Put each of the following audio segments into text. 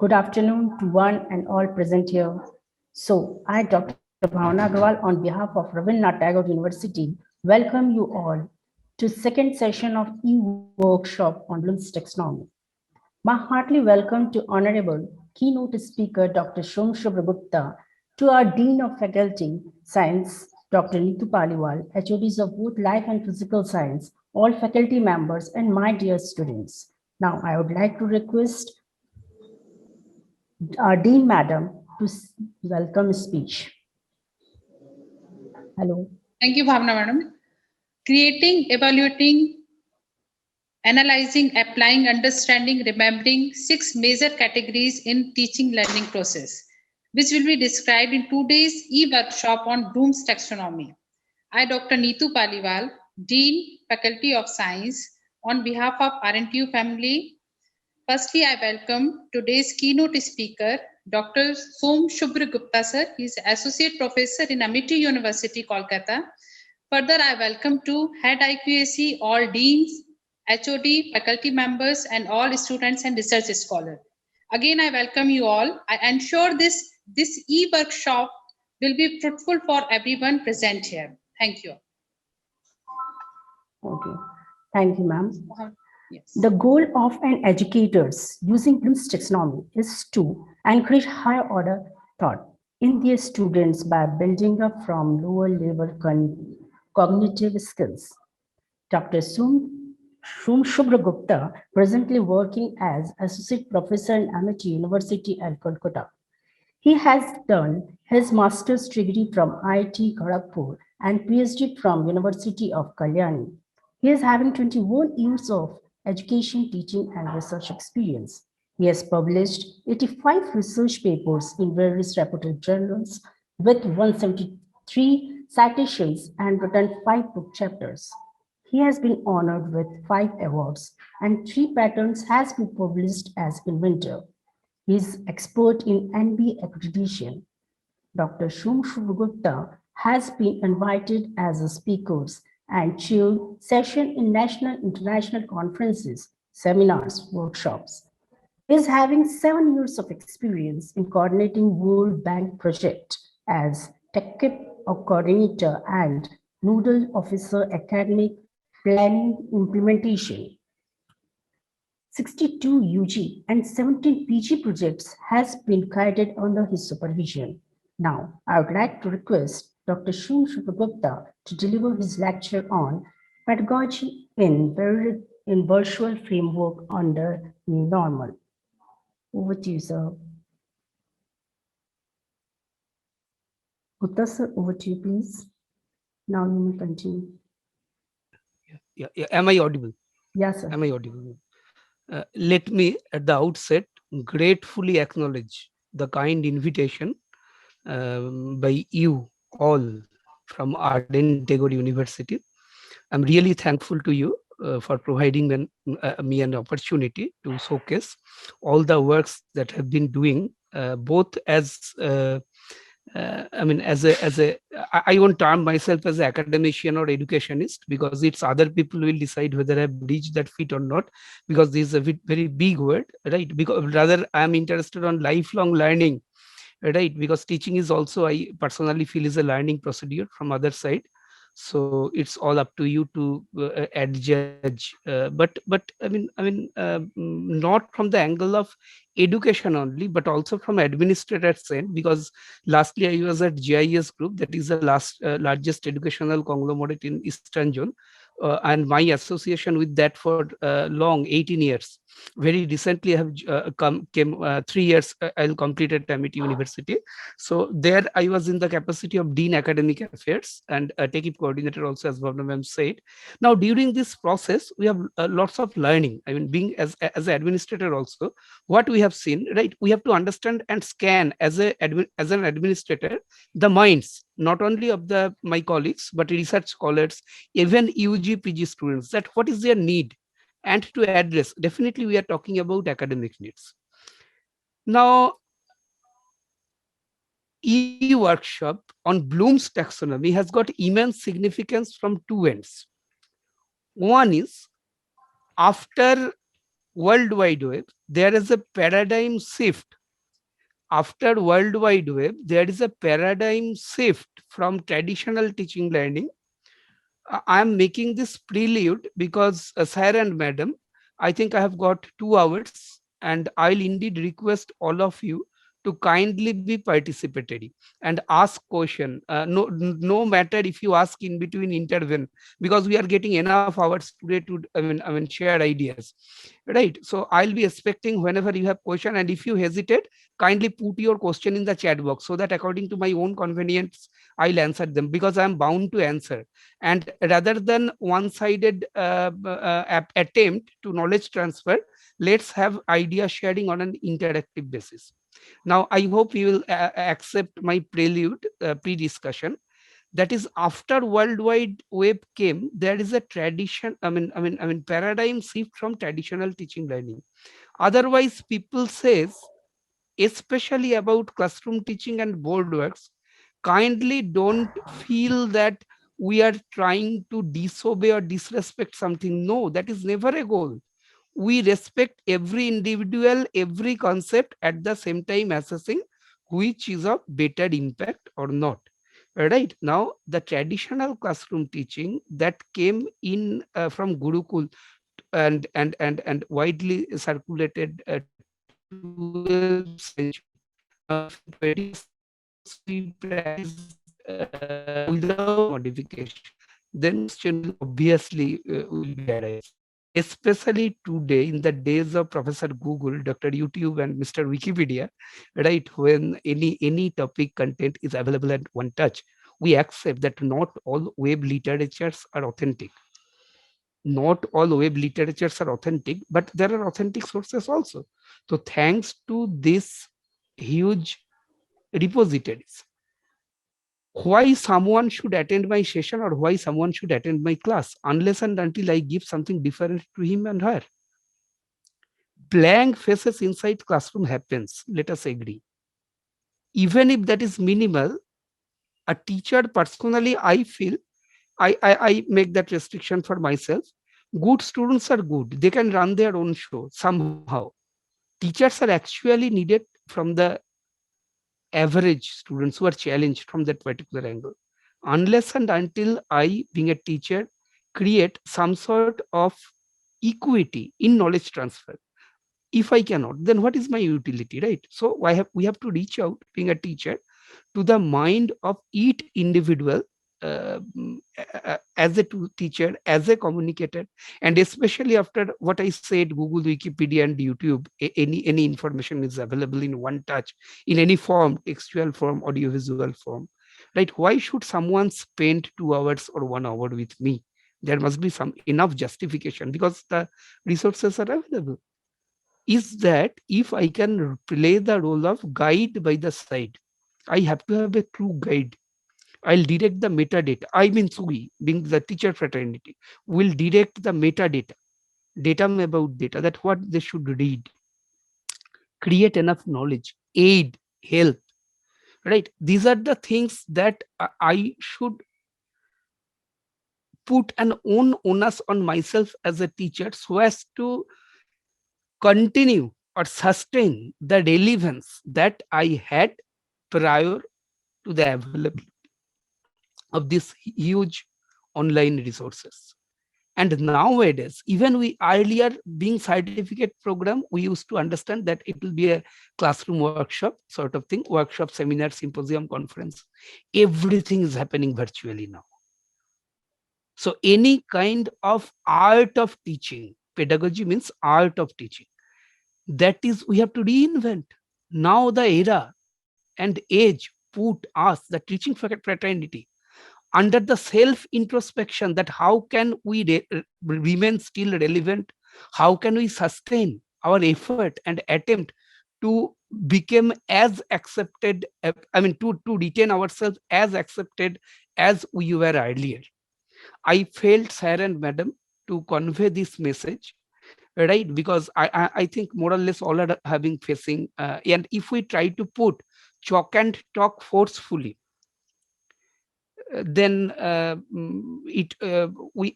Good afternoon to one and all present here. So, I, Dr. Bhavana Agrawal, on behalf of Rabindranath Tagore University, welcome you all to second session of e-workshop on Bloom's Taxonomy. My heartily welcome to Honorable keynote speaker Dr. Shom Gupta, to our Dean of Faculty Science, Dr. Neetu Paliwal, HODs of both Life and Physical Science, all faculty members, and my dear students. Now, I would like to request our Dean Madam to welcome speech. Hello. Thank you, Bhavna Madam. Creating, evaluating, analyzing, applying, understanding, remembering 6 major categories in teaching learning process, which will be described in today's e-workshop on Bloom's Taxonomy. I, Dr. Neetu Paliwal, Dean, Faculty of Science, on behalf of RNTU family. Firstly, I welcome today's keynote speaker, Dr. Som Shubhra Gupta sir. He is Associate Professor in Amity University, Kolkata. Further, I welcome to Head IQAC, all deans, HOD, faculty members, and all students and research scholars. Again, I welcome you all. I ensure this e-workshop will be fruitful for everyone present here. Thank you. Okay. Thank you, ma'am. Yes. The goal of an educators using Bloom's taxonomy is to encourage higher order thought in their students by building up from lower level cognitive skills. Dr. Shom Shubhra Gupta, presently working as Associate Professor in Amity University at Kolkata. He has done his master's degree from IIT Kharagpur and PhD from University of Kalyani. He is having 21 years of education, teaching, and research experience. He has published 85 research papers in various reputed journals with 173 citations and written 5 book chapters. He has been honored with 5 awards and 3 patents has been published as inventor. He is expert in NB accreditation. Dr. Shom Gupta has been invited as a speaker and chaired sessions in national international conferences, seminars, workshops. He is having 7 years of experience in coordinating World Bank project as tech coordinator and nodal officer academic planning implementation. 62 UG and 17 PG projects has been guided under his supervision. Now, I would like to request Dr. Shom Gupta to deliver his lecture on pedagogy in virtual framework under new normal. Over to you, sir. Gupta sir, over to you, please. Now you may continue. Yeah. Am I audible? Yes, sir. Am I audible? Let me at the outset gratefully acknowledge the kind invitation by you all from Arden Tagore University. I'm really thankful to you for providing me an opportunity to showcase all the works that have been doing both as I won't term myself as an academician or educationist, because it's other people will decide whether I've reached that feat or not, because this is a very big word, right? Because rather I am interested on lifelong learning, right? Because teaching is also, I personally feel, is a learning procedure from other side. So it's all up to you to adjudge. Not from the angle of education only, but also from administrator's end, because lastly I was at GIS Group, that is the largest educational conglomerate in Eastern Zone, and my association with that for long 18 years. Very recently I have came 3 years I'll complete at Amity University. So there I was in the capacity of Dean Academic Affairs and TAKIP coordinator also, as Bhavna ma'am said. Now during this process we have lots of learning. I mean, being as an administrator also, what we have seen, right, we have to understand and scan as an administrator the minds not only of my colleagues but research scholars, even UG PG students, that what is their need, and to address. Definitely we are talking about academic needs. Now, e-workshop on Bloom's taxonomy has got immense significance from 2 ends. One is, after World Wide Web, there is a paradigm shift. After World Wide Web, there is a paradigm shift from traditional teaching learning. I am making this prelude because, sir and madam, I think I have got 2 hours, and I'll indeed request all of you to kindly be participatory and ask question. No matter if you ask in between, intervene, because we are getting enough hours today to, I mean, share ideas, right? So I'll be expecting whenever you have question, and if you hesitate, kindly put your question in the chat box so that according to my own convenience, I'll answer them, because I'm bound to answer. And rather than one-sided attempt to knowledge transfer, let's have idea sharing on an interactive basis. Now I hope you will accept my prelude, pre-discussion. That is, after World Wide Web came, there is a tradition, I mean paradigm shift from traditional teaching learning. Otherwise people says, especially about classroom teaching and board works, kindly don't feel that we are trying to disobey or disrespect something. No, that is never a goal. We respect every individual, every concept, at the same time assessing which is of better impact or not. Right now, the traditional classroom teaching that came in from Gurukul and widely circulated 12th century. Now, if in 21st century we practice that without modification, then question will obviously will be arise. Especially today, in the days of Professor Google, Dr. YouTube, and Mr. Wikipedia, right? When any topic content is available at one touch, we accept that not all web literatures are authentic. Not all web literatures are authentic, but there are authentic sources also. So thanks to this huge repositories, why someone should attend my session or why someone should attend my class unless and until I give something different to him and her? Blank faces inside classroom happens, let us agree. Even if that is minimal, a teacher, personally I feel, I make that restriction for myself. Good students are good. They can run their own show somehow. Teachers are actually needed from the average students who are challenged from that particular angle. Unless and until I, being a teacher, create some sort of equity in knowledge transfer, if I cannot, then what is my utility, right? So we have to reach out, being a teacher, to the mind of each individual, as a teacher, as a communicator, and especially after what I said, Google, Wikipedia, and YouTube, any information is available in one touch, in any form, textual form, audiovisual form, right? Why should someone spend 2 hours or 1 hour with me? There must be some enough justification, because the resources are available. Is that if I can play the role of guide by the side, I have to have a true guide. I'll direct the metadata. I mean, SUI, being the teacher fraternity, will direct the metadata, datum about data, that what they should read, create enough knowledge, aid, help, right? These are the things that I should put an own onus on myself as a teacher, so as to continue or sustain the relevance that I had prior to the availability of these huge online resources. And nowadays, even we earlier, being certificate program, we used to understand that it will be a classroom workshop sort of thing, workshop, seminar, symposium, conference. Everything is happening virtually now. So any kind of art of teaching, pedagogy means art of teaching, that is, we have to reinvent. Now the era and age put us, the teaching fraternity, under the self introspection, that how can we remain still relevant, how can we sustain our effort and attempt to become as accepted, I mean, to retain ourselves as accepted as we were earlier. I felt, sir and madam, to convey this message, right? Because I think more or less all are having facing, and if we try to put chalk and talk forcefully, then it we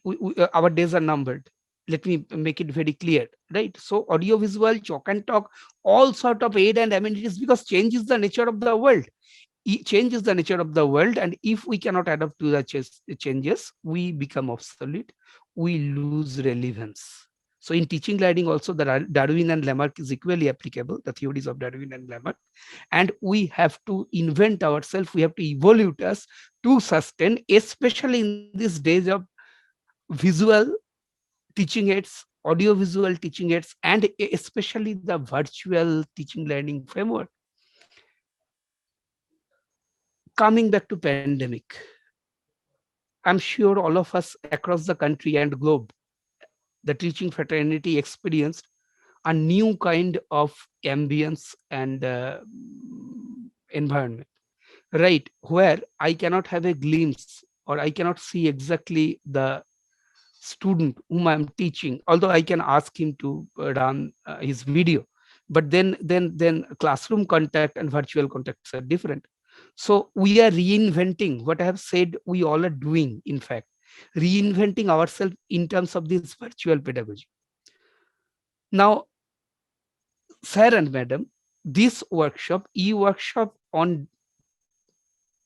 our days are numbered. Let me make it very clear, right? So audio visual, chalk and talk, all sort of aid and amenities, because change is the nature of the world. Change is the nature of the world, and if we cannot adapt to the changes, we become obsolete, we lose relevance. So in teaching learning also, the Darwin and Lamarck is equally applicable, the theories of Darwin and Lamarck. And we have to invent ourselves, we have to evolve us to sustain, especially in these days of visual teaching aids, audio visual teaching aids, and especially the virtual teaching learning framework. Coming back to pandemic, I'm sure all of us across the country and globe, the teaching fraternity experienced a new kind of ambience and environment, right? Where I cannot have a glimpse, or I cannot see exactly the student whom I'm teaching, although I can ask him to run his video. But then classroom contact and virtual contacts are different. So we are reinventing what I have said we all are doing, in fact, reinventing ourselves in terms of this virtual pedagogy. Now, sir and madam, this workshop, e-workshop on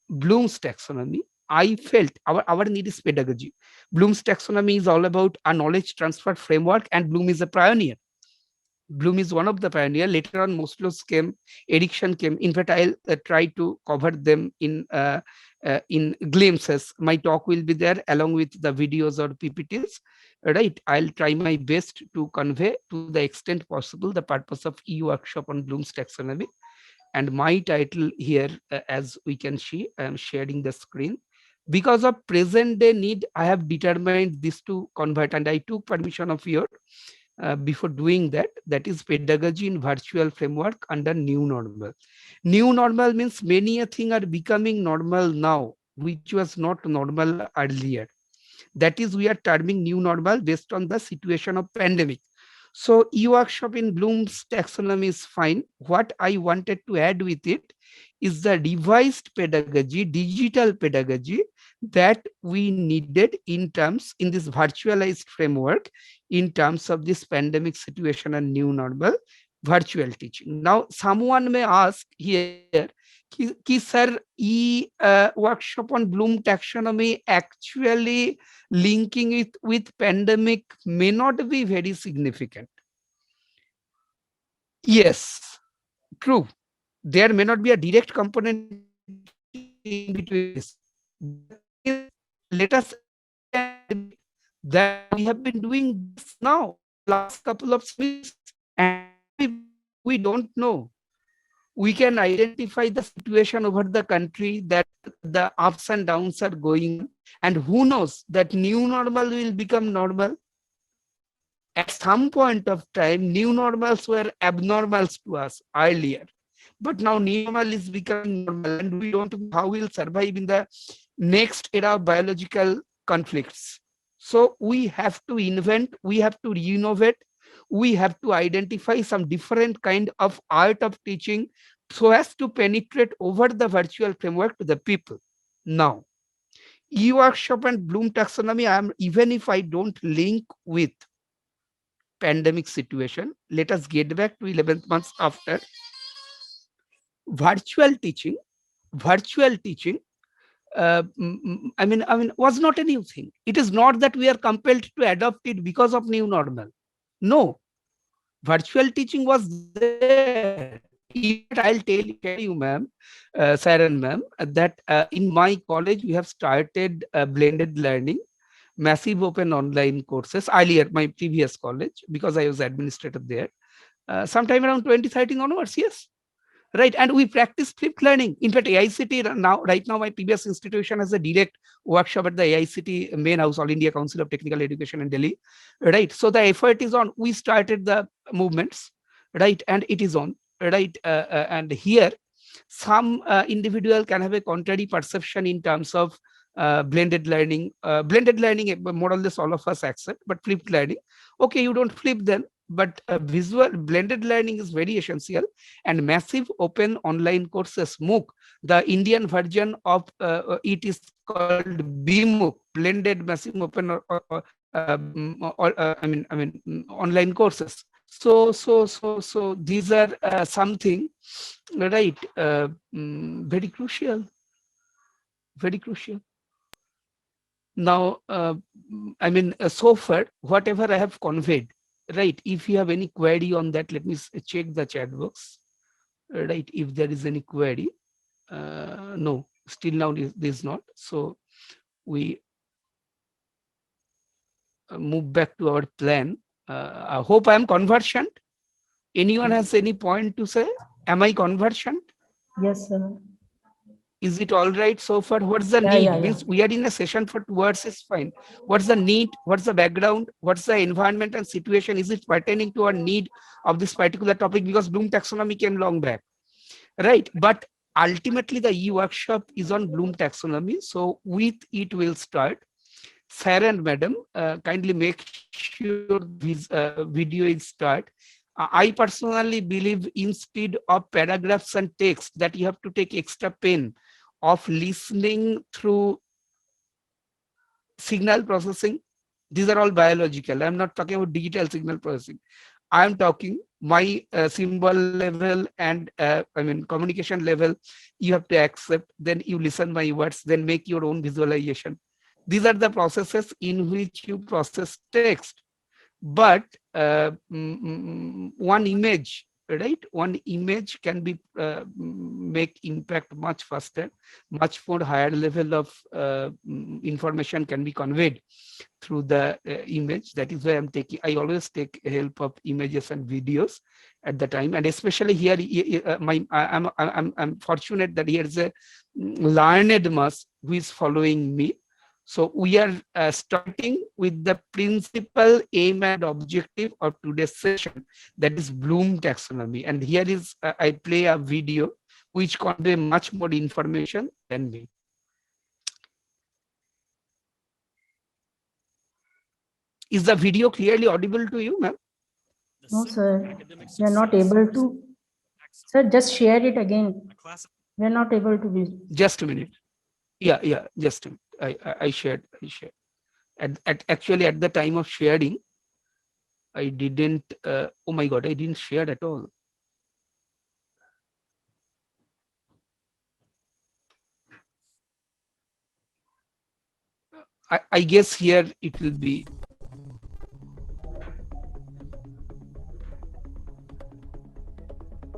Bloom's taxonomy, I felt our need is pedagogy. Bloom's taxonomy is all about a knowledge transfer framework, and Bloom is a pioneer. Bloom is one of the pioneer. Later on, Maslow's came, Erickson came. In fact, I'll try to cover them in glimpses. My talk will be there along with the videos or PPTs. Right, I'll try my best to convey to the extent possible the purpose of e-workshop on Bloom's taxonomy. And my title here, as we can see, I am sharing the screen. Because of present day need, I have determined this to convert, and I took permission of your before doing that. That is pedagogy in virtual framework under new normal. New normal means many a thing are becoming normal now, which was not normal earlier. That is, we are terming new normal based on the situation of pandemic. So e-workshop in Bloom's taxonomy is fine. What I wanted to add with it is the revised pedagogy, digital pedagogy that we needed in this virtualized framework in terms of this pandemic situation and new normal virtual teaching. Now, someone may ask here, sir, workshop on Bloom taxonomy actually linking it with pandemic may not be very significant. Yes, true. There may not be a direct component in between this. But the thing is, let us understand that we have been doing this now for last couple of semesters, and we don't know. We can identify the situation over the country, that the ups and downs are going on, and who knows that new normal will become normal. At some point of time, new normals were abnormals to us earlier. But now new normal is becoming normal, and we don't know how we'll survive in the next era of biological conflicts. So we have to invent, we have to renovate, we have to identify some different kind of art of teaching so as to penetrate over the virtual framework to the people. Now, e-workshop and Bloom taxonomy, even if I don't link with pandemic situation, let us get back to 11th months after. Virtual teaching, virtual teaching, was not a new thing. It is not that we are compelled to adopt it because of new normal. No, virtual teaching was there. In fact, I'll share you, ma'am, sir and ma'am, that in my college we have started blended learning, massive open online courses earlier, my previous college, because I was administrator there, sometime around 2013 onwards, yes. Right, and we practice flipped learning. In fact, AICT right now, my previous institution has a direct workshop at the AICT main house, All India Council of Technical Education in Delhi. Right, so the effort is on. We started the movements, right, and it is on. Right, and here some individual can have a contrary perception in terms of blended learning. Blended learning, more or less all of us accept, but flipped learning, okay, you don't flip them. But visual blended learning is very essential, and massive open online courses, MOOC, the Indian version of it is called BMOOC, blended massive open online courses. So these are something, right? Very crucial, very crucial. Now, so far, whatever I have conveyed, right? If you have any query on that, let me check the chat box, right? If there is any query, no, still now this not. So we move back to our plan. I hope I am conversant. Anyone has any point to say? Am I conversant? Yes, sir. Is it all right so far? What's the Yeah, need? yeah, yeah. Means we are in a session for 2 hours is fine. What's the need? What's the background? What's the environment and situation? Is it pertaining to our need of this particular topic? Because Bloom taxonomy came long back, right? But ultimately the e-workshop is on Bloom taxonomy. So with it we'll start. Sir and madam, kindly make sure this video is start. I personally believe instead of paragraphs and text that you have to take extra pen of listening through signal processing. These are all biological. I'm not talking about digital signal processing. I'm talking my symbol level and communication level. You have to accept, then you listen my words, then make your own visualization. These are the processes in which you process text. But one image, right? One image can be make impact much faster, much more higher level of information can be conveyed through the image. That is why I always take help of images and videos at the time. And especially here, I'm fortunate that here is a learned mass who is following me. So we are starting with the principal aim and objective of today's session, that is Bloom taxonomy. And here is I play a video which convey much more information than me. Is the video clearly audible to you, ma'am? No, sir. We are not able to. Sir, just share it again. We are not able to be. Just a minute. Yeah, just a minute. I shared. Actually, at the time of sharing, I didn't, oh my God, I didn't share at all. I guess here it will be.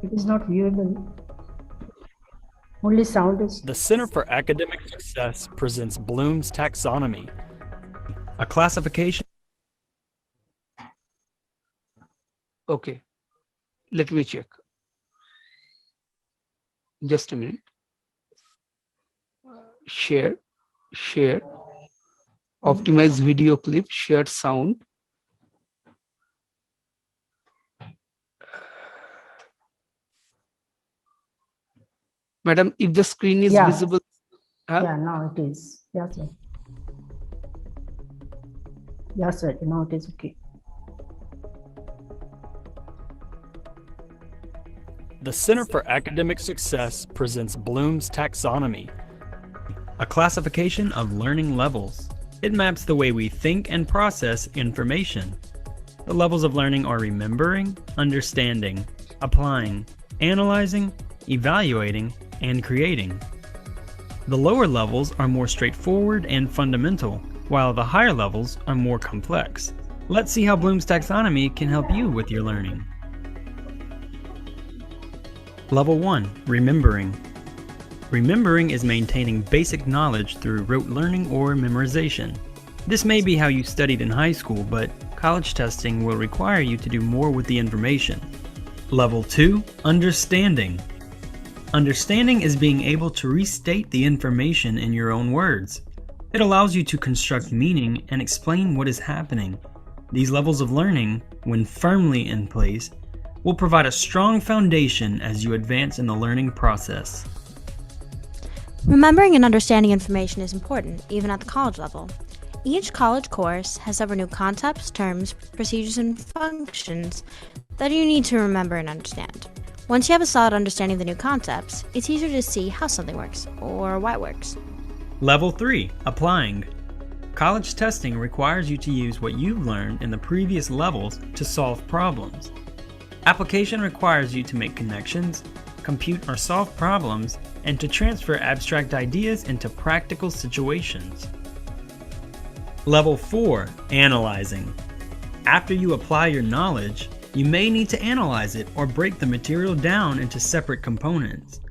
It is not viewable. Only sound is. The Center for Academic Success presents Bloom's Taxonomy, a classification. Okay, let me check. Just a minute. Share, optimize video clip, share sound. Madam, if the screen is visible. Yeah, now it is. Yeah, sir. Yeah, sir. Now it is okay. The Center for Academic Success presents Bloom's Taxonomy, a classification of learning levels. It maps the way we think and process information. The levels of learning are remembering, understanding, applying, analyzing, evaluating, and creating. The lower levels are more straightforward and fundamental, while the higher levels are more complex. Let's see how Bloom's Taxonomy can help you with your learning. Level 1. Remembering. Remembering is maintaining basic knowledge through rote learning or memorization. This may be how you studied in high school, but college testing will require you to do more with the information. Level 2. Understanding. Understanding is being able to restate the information in your own words. It allows you to construct meaning and explain what is happening. These levels of learning, when firmly in place, will provide a strong foundation as you advance in the learning process. Remembering and understanding information is important, even at the college level. Each college course has several new concepts, terms, procedures, and functions that you need to remember and understand. Once you have a solid understanding of the new concepts, it's easier to see how something works, or why it works. Level 3. Applying. College testing requires you to use what you've learned in the previous levels to solve problems. Application requires you to make connections, compute or solve problems, and to transfer abstract ideas into practical situations. Level 4, Analyzing. After you apply your knowledge, you may need to analyze it or break the material down into separate components.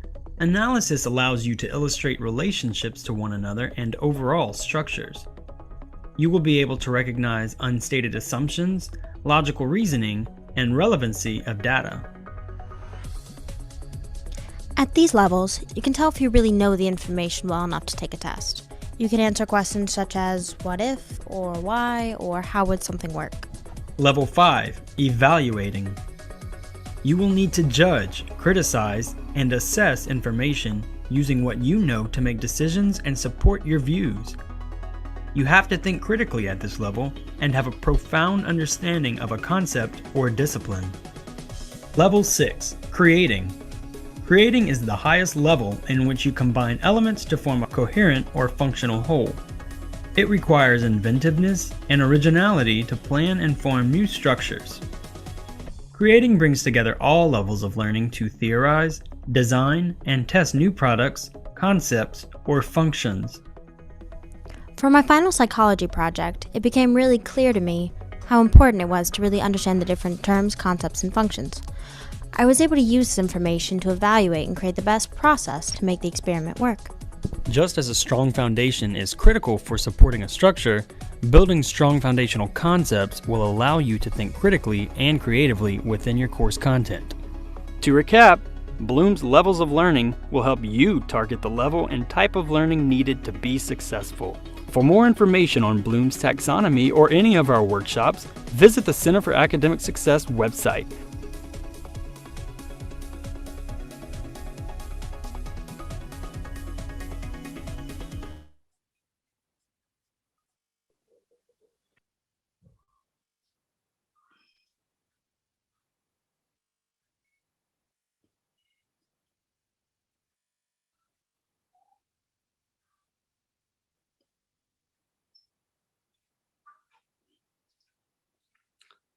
Analysis allows you to illustrate relationships to one another and overall structures. You will be able to recognize unstated assumptions, logical reasoning, and relevancy of data. At these levels, you can tell if you really know the information well enough to take a test. You can answer questions such as what if, or why, or how would something work. Level 5, Evaluating. You will need to judge, criticize, and assess information using what you know to make decisions and support your views. You have to think critically at this level and have a profound understanding of a concept or discipline. Level 6, Creating. Creating is the highest level in which you combine elements to form a coherent or functional whole. It requires inventiveness and originality to plan and form new structures. Creating brings together all levels of learning to theorize, design, and test new products, concepts, or functions. For my final psychology project, it became really clear to me how important it was to really understand the different terms, concepts, and functions. I was able to use this information to evaluate and create the best process to make the experiment work. Just as a strong foundation is critical for supporting a structure, building strong foundational concepts will allow you to think critically and creatively within your course content. To recap, Bloom's levels of learning will help you target the level and type of learning needed to be successful. For more information on Bloom's Taxonomy or any of our workshops, visit the Center for Academic Success website.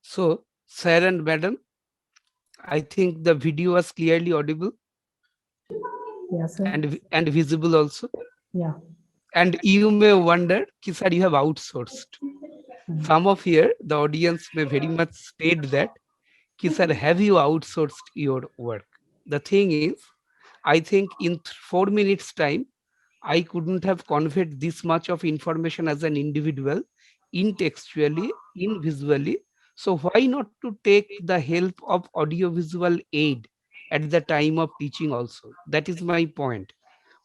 So, sir and madam, I think the video was clearly audible Yes, sir. and visible also. Yeah. And you may wonder, ki, sir, you have outsourced. Some of here, the audience may very much state that, ki, sir, have you outsourced your work? The thing is, I think in 4 minutes time, I couldn't have conveyed this much of information as an individual, in textually, in visually. So why not to take the help of audiovisual aid at the time of teaching also? That is my point.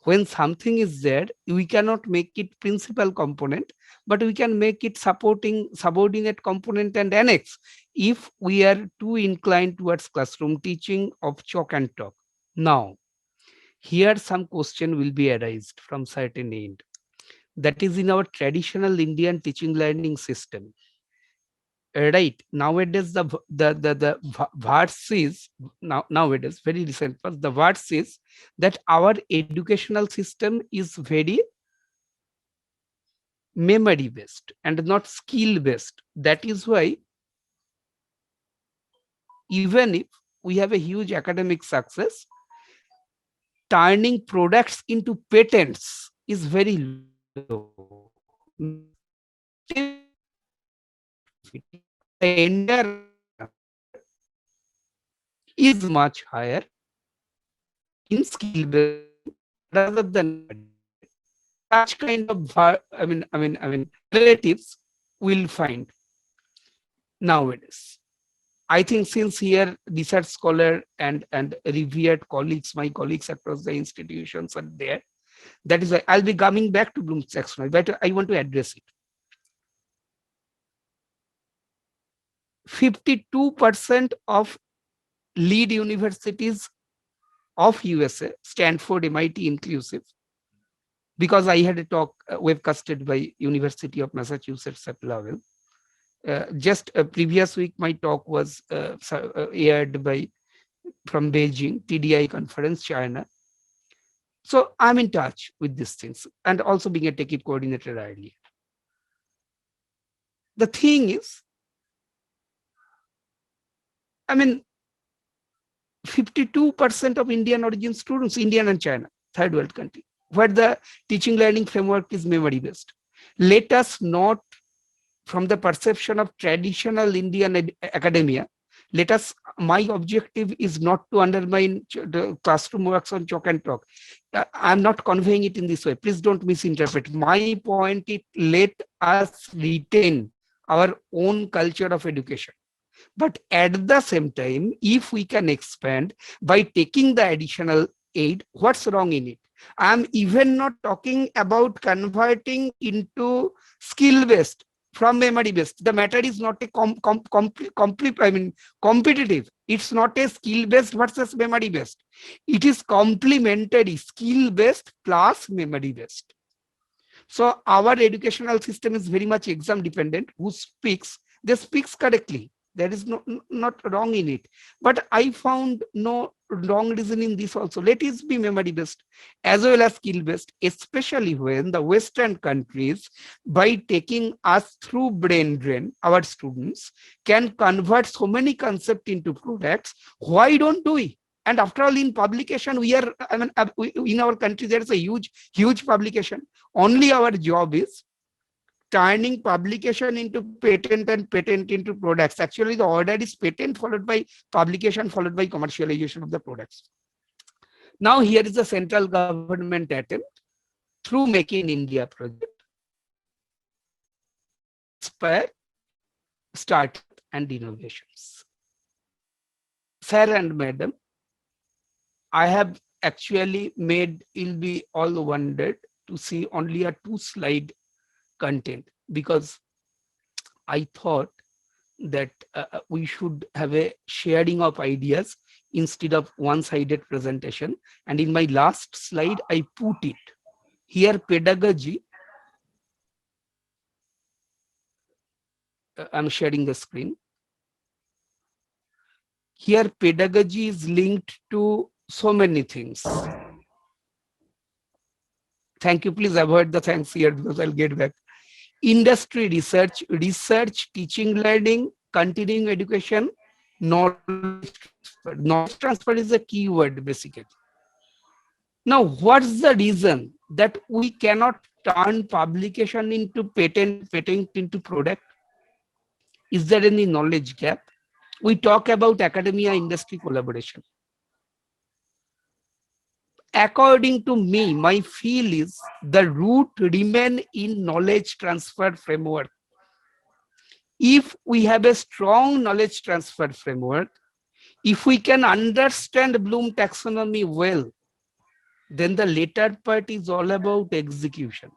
When something is there, we cannot make it principal component, but we can make it supporting subordinate component and annex if we are too inclined towards classroom teaching of chalk and talk. Now, here some question will be arised from certain end. That is in our traditional Indian teaching learning system. Right nowadays the verse is nowadays very recent but the verse is that our educational system is very memory based and not skill based. That is why even if we have a huge academic success, turning products into patents is very low. The entire is much higher in skill based rather than such kind of relatives will find nowadays. I think since here research scholar and revered colleagues, my colleagues across the institutions are there, that is why I'll be coming back to Bloom's taxonomy, but I want to address it. 52% of lead universities of USA, Stanford, MIT inclusive, because I had a talk webcasted by University of Massachusetts at Lowell. Just previous week, my talk was aired by from Beijing, TDI conference, China. So I'm in touch with these things and also being a techie coordinator earlier. The thing is, I mean, 52% of Indian origin students, Indian and China, third world country, where the teaching learning framework is memory based. Let us not, from the perception of traditional Indian academia, let us, my objective is not to undermine the classroom works on chalk and talk. I'm not conveying it in this way. Please don't misinterpret. My point is, let us retain our own culture of education. But at the same time, if we can expand by taking the additional aid, what's wrong in it? I'm even not talking about converting into skill based from memory based. The matter is not a competitive. It's not a skill based versus memory based. It is complementary, skill based plus memory based. So our educational system is very much exam dependent. Who speaks, they speaks correctly. There is not wrong in it. But I found no wrong reason in this also. Let it be memory based as well as skill based, especially when the Western countries, by taking us through brain drain, our students can convert so many concepts into products. Why don't we? And after all, in publication, we are, I mean, in our country, there is a huge publication. Only our job is turning publication into patent and patent into products. Actually, the order is patent followed by publication followed by commercialization of the products. Now, here is the central government attempt through Make in India project, inspire startup and innovations. Sir and madam, I have actually made, you'll be all wondered to see only a 2-slide content, because I thought that we should have a sharing of ideas instead of one-sided presentation. And in my last slide, I put it here, pedagogy. I'm sharing the screen. Here, pedagogy is linked to so many things. Thank you. Please avoid the thanks here because I'll get back. Industry research, teaching, learning, continuing education, knowledge transfer. Knowledge transfer is a key word basically. Now, what's the reason that we cannot turn publication into patent into product? Is there any knowledge gap? We talk about academia industry collaboration. According to me, my feel is the root remain in knowledge transfer framework. If we have a strong knowledge transfer framework, if we can understand Bloom taxonomy well, then the later part is all about execution.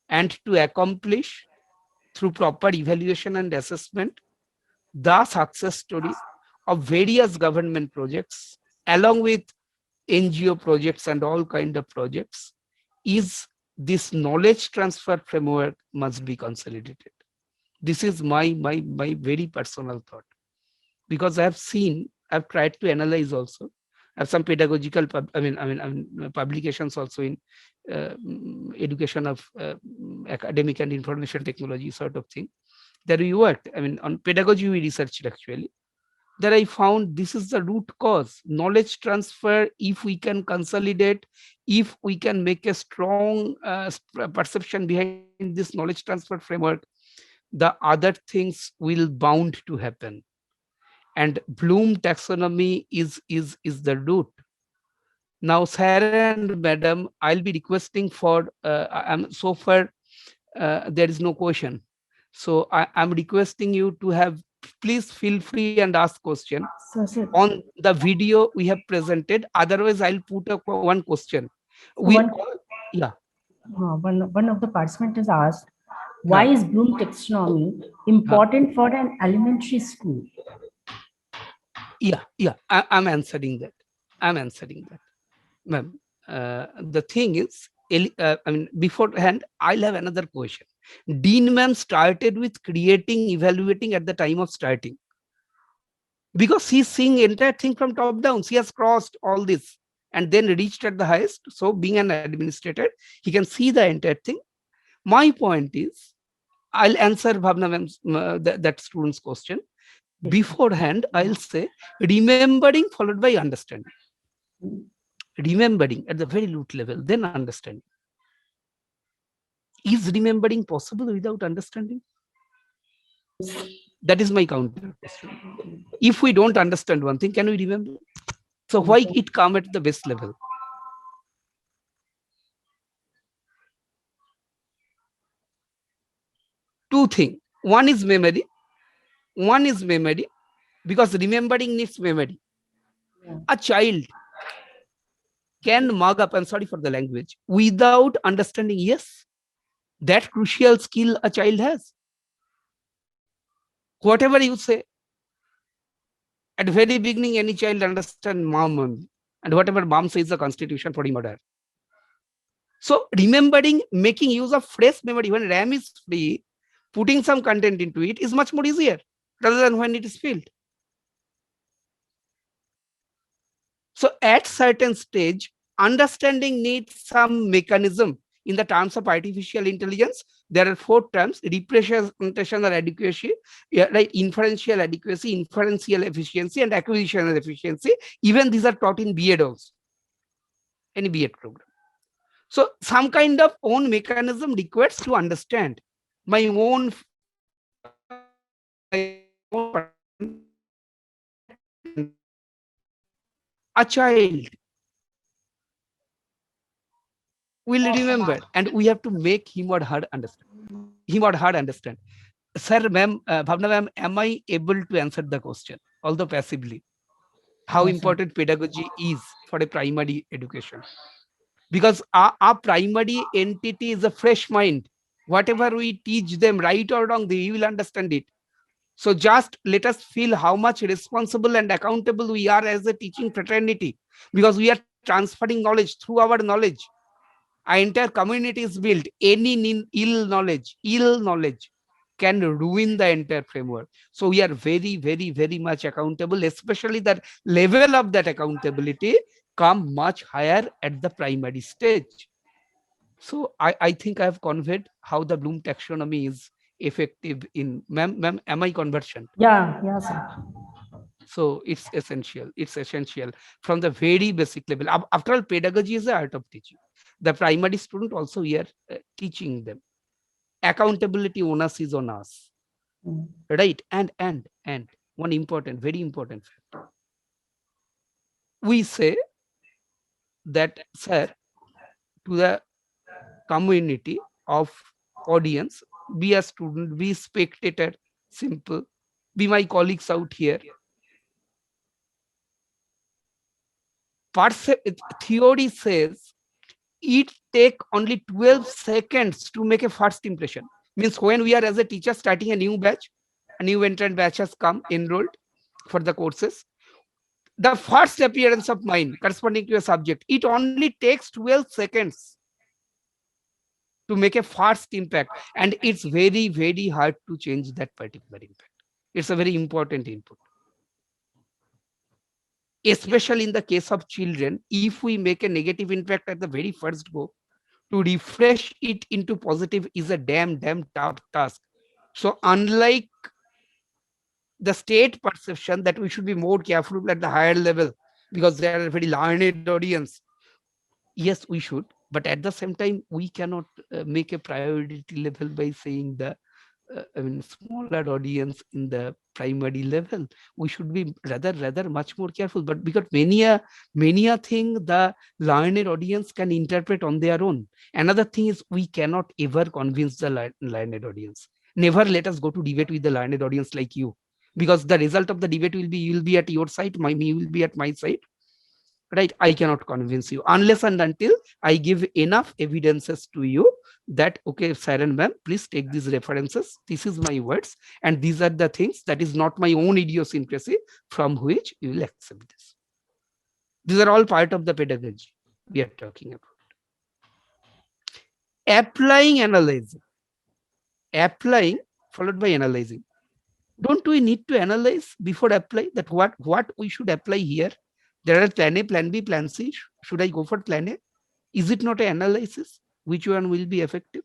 And to accomplish through proper evaluation and assessment, the success story of various government projects, along with NGO projects and all kind of projects, is this knowledge transfer framework must be consolidated. This is my very personal thought, because I've tried to analyze also. I have some pedagogical, publications also in education of academic and information technology sort of thing. That we worked, on pedagogy we researched actually. That I found this is the root cause. Knowledge transfer, if we can consolidate, if we can make a strong perception behind this knowledge transfer framework, the other things will bound to happen. And Bloom taxonomy is the root. Now, sir and madam, I'll be requesting for, so far there is no question. So I'm requesting you to have, please feel free and ask question. Sir. On the video we have presented. Otherwise, I'll put one question. One of the participants has asked, why is Bloom taxonomy important for an elementary school? I'm answering that. Ma'am, the thing is, beforehand, I'll have another question. Dean ma'am started with creating, evaluating at the time of starting, because he's seeing entire thing from top down. He has crossed all this and then reached at the highest. So being an administrator, he can see the entire thing. My point is, I'll answer Bhavna ma'am's, that student's question. Beforehand, I'll say remembering followed by understanding. Remembering at the very root level, then understanding. Is remembering possible without understanding? That is my counter question. If we don't understand one thing, can we remember? So why it come at the base level? Two things. One is memory. One is memory, because remembering needs memory. A child can mug up, I'm sorry for the language, without understanding. Yes, that crucial skill a child has. Whatever you say, at the very beginning, any child understands mom only. And whatever mom says, the constitution for him or her. So remembering, making use of fresh memory when RAM is free, putting some content into it is much more easier rather than when it is filled. So at certain stage, understanding needs some mechanism. In the terms of artificial intelligence, there are 4 terms: representational adequacy, right? Inferential adequacy, inferential efficiency, and acquisitional efficiency. Even these are taught in B.Ed also, any B.Ed program. So some kind of own mechanism requires to understand my own a child will remember, and we have to make him or her understand. Sir, ma'am, Bhavna ma'am, am I able to answer the question, although passively, how important pedagogy is for a primary education? Because our primary entity is a fresh mind. Whatever we teach them, right or wrong, they will understand it. So just let us feel how much responsible and accountable we are as a teaching fraternity, because we are transferring knowledge through our knowledge. Our entire community is built. Any ill knowledge can ruin the entire framework. So we are very, very, very much accountable, especially that level of that accountability come much higher at the primary stage. So I think I have conveyed how the Bloom taxonomy is effective in, ma'am, am I conversion? Yeah, sir. So it's essential from the very basic level. After all, pedagogy is the art of teaching. The primary student also, we are teaching them. Accountability onus is on us, right? And one important, very important fact. We say that, sir, to the community of audience, be a student, be spectator, simple, be my colleagues out here. Theory says it take only 12 seconds to make a first impression. Means when we are as a teacher starting a new batch, a new entrant batch has come, enrolled for the courses. The first appearance of mine corresponding to a subject, it only takes 12 seconds to make a first impact. And it's very, very hard to change that particular impact. It's a very important input. Especially in the case of children, if we make a negative impact at the very first go, to refresh it into positive is a damn tough task. So unlike the state perception that we should be more careful at the higher level because they are a very learned audience, yes, we should, but at the same time we cannot make a priority level by saying the smaller audience in the primary level. We should be rather much more careful. But because many a thing the learned audience can interpret on their own. Another thing is we cannot ever convince the learned audience. Never let us go to debate with the learned audience like you, because the result of the debate will be you will be at your side, me will be at my side. Right? I cannot convince you unless and until I give enough evidences to you that, okay, sir and ma'am, please take these references. This is my words, and these are the things that is not my own idiosyncrasy from which you will accept this. These are all part of the pedagogy we are talking about. Applying, analyzing. Applying followed by analyzing. Don't we need to analyze before apply that what we should apply here? There are plan A, plan B, plan C. Should I go for plan A? Is it not an analysis? Which one will be effective?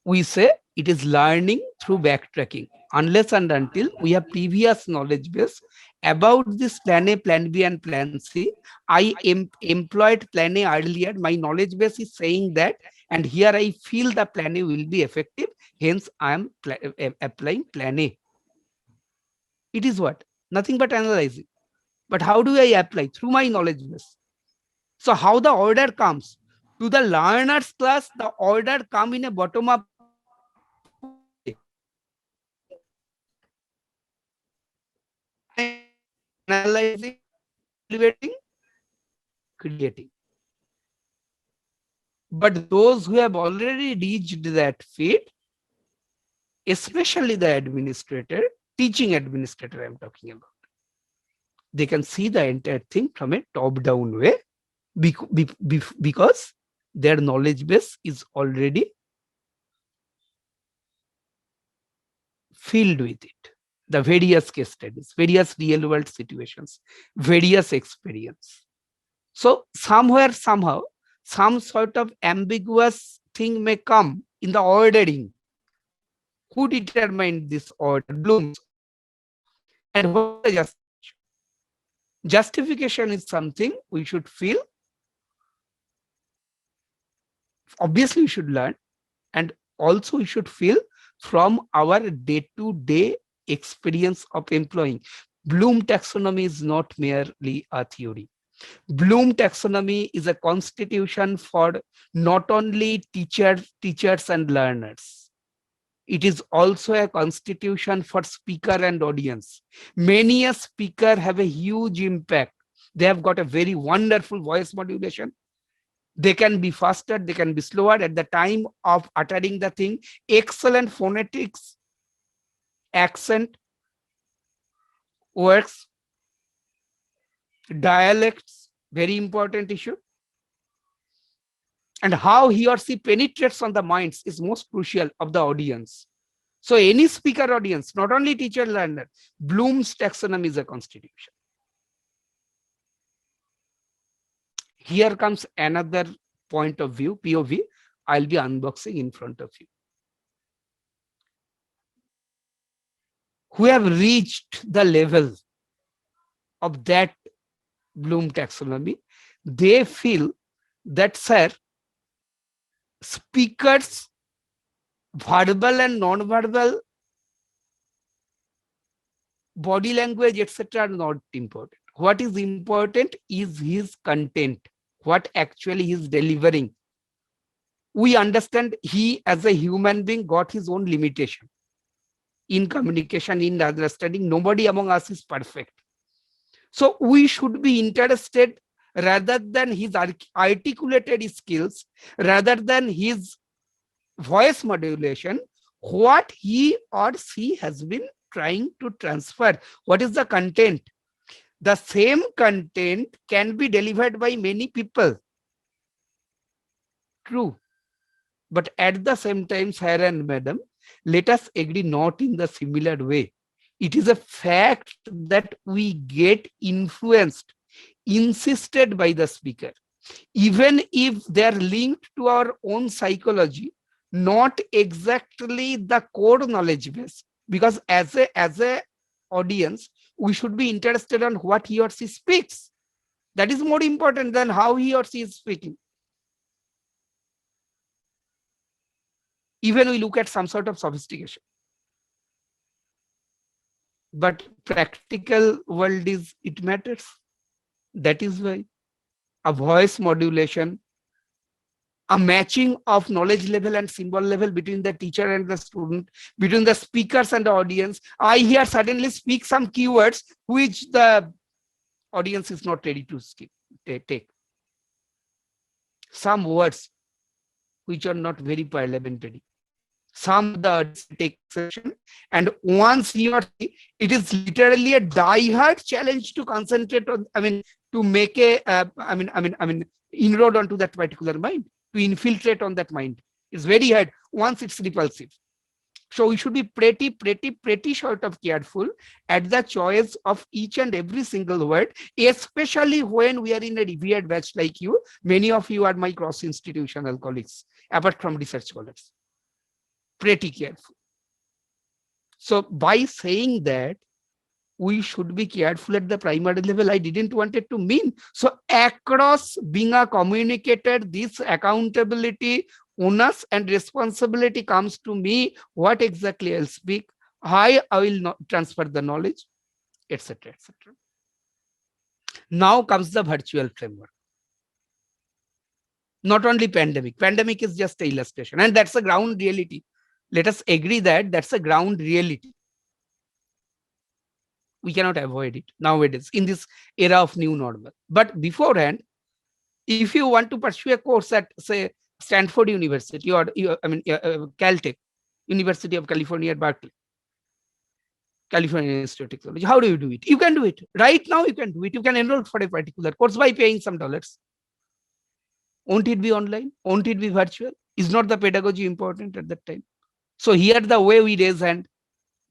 we say it is learning through backtracking. Unless and until we have previous knowledge base about this plan A, plan B, and plan C, I employed plan A earlier. My knowledge base is saying that, and here I feel the plan A will be effective. Hence, I am applying plan A. It is what? Nothing but analyzing. But how do I apply? Through my knowledge base. So how the order comes? To the learner's class, the order come in a bottom-up way. Analyzing, evaluating, creating. But those who have already reached that feat, especially the administrator, teaching administrator I'm talking about, they can see the entire thing from a top-down way because their knowledge base is already filled with it. The various case studies, various real-world situations, various experience. So somewhere, somehow, some sort of ambiguous thing may come in the ordering. Who determined this order? Bloom's order. And what is the justification? Justification is something we should feel. Obviously, we should learn, and also we should feel from our day-to-day experience of employing. Bloom taxonomy is not merely a theory. Bloom taxonomy is a constitution for not only teachers and learners. It is also a constitution for speaker and audience. Many a speaker have a huge impact. They have got a very wonderful voice modulation. They can be faster, they can be slower at the time of uttering the thing. Excellent phonetics, accent works, dialects, very important issue. And how he or she penetrates on the minds is most crucial of the audience. So any speaker audience, not only teacher learner, Bloom's taxonomy is a constitution. Here comes another point of view, POV, I'll be unboxing in front of you. Who have reached the level of that Bloom taxonomy, they feel that, sir, speakers, verbal and non-verbal, body language, etc. are not important. What is important is his content, what actually he is delivering. We understand he as a human being got his own limitation in communication, in understanding. Nobody among us is perfect. So we should be interested, rather than his articulated skills, rather than his voice modulation, what he or she has been trying to transfer. What is the content? The same content can be delivered by many people. True. But at the same time, sir and madam, let us agree not in the similar way. It is a fact that we get influenced, insisted by the speaker, even if they are linked to our own psychology, not exactly the core knowledge base. Because as a audience, we should be interested on what he or she speaks. That is more important than how he or she is speaking. Even we look at some sort of sophistication. But practical world is, it matters. That is why a voice modulation, a matching of knowledge level and symbol level between the teacher and the student, between the speakers and the audience. I here suddenly speak some keywords which the audience is not ready to take. Some words which are not very parliamentary. Some of the audience take exception, and once he or she, it is literally a die-hard challenge to concentrate on, to make a, inroad onto that particular mind, to infiltrate on that mind. It's very hard once it's repulsive. So we should be pretty sort of careful at the choice of each and every single word, especially when we are in a revered batch like you. Many of you are my cross-institutional colleagues, apart from research scholars. pretty careful. So by saying that, we should be careful at the primary level, I didn't want it to mean. So across being a communicator, this accountability, onus and responsibility comes to me. What exactly I'll speak, how I will not transfer the knowledge, etc., etc. Now comes the virtual framework. Not only pandemic is just an illustration, and that's a ground reality. Let us agree that that's a ground reality. We cannot avoid it nowadays in this era of new normal. But beforehand, if you want to pursue a course at, say, Stanford University or Caltech, University of California at Berkeley, California Institute of Technology, how do you do it? You can do it right now. You can do it. You can enroll for a particular course by paying some dollars. Won't it be online? Won't it be virtual? Is not the pedagogy important at that time? So here the way we raise hand,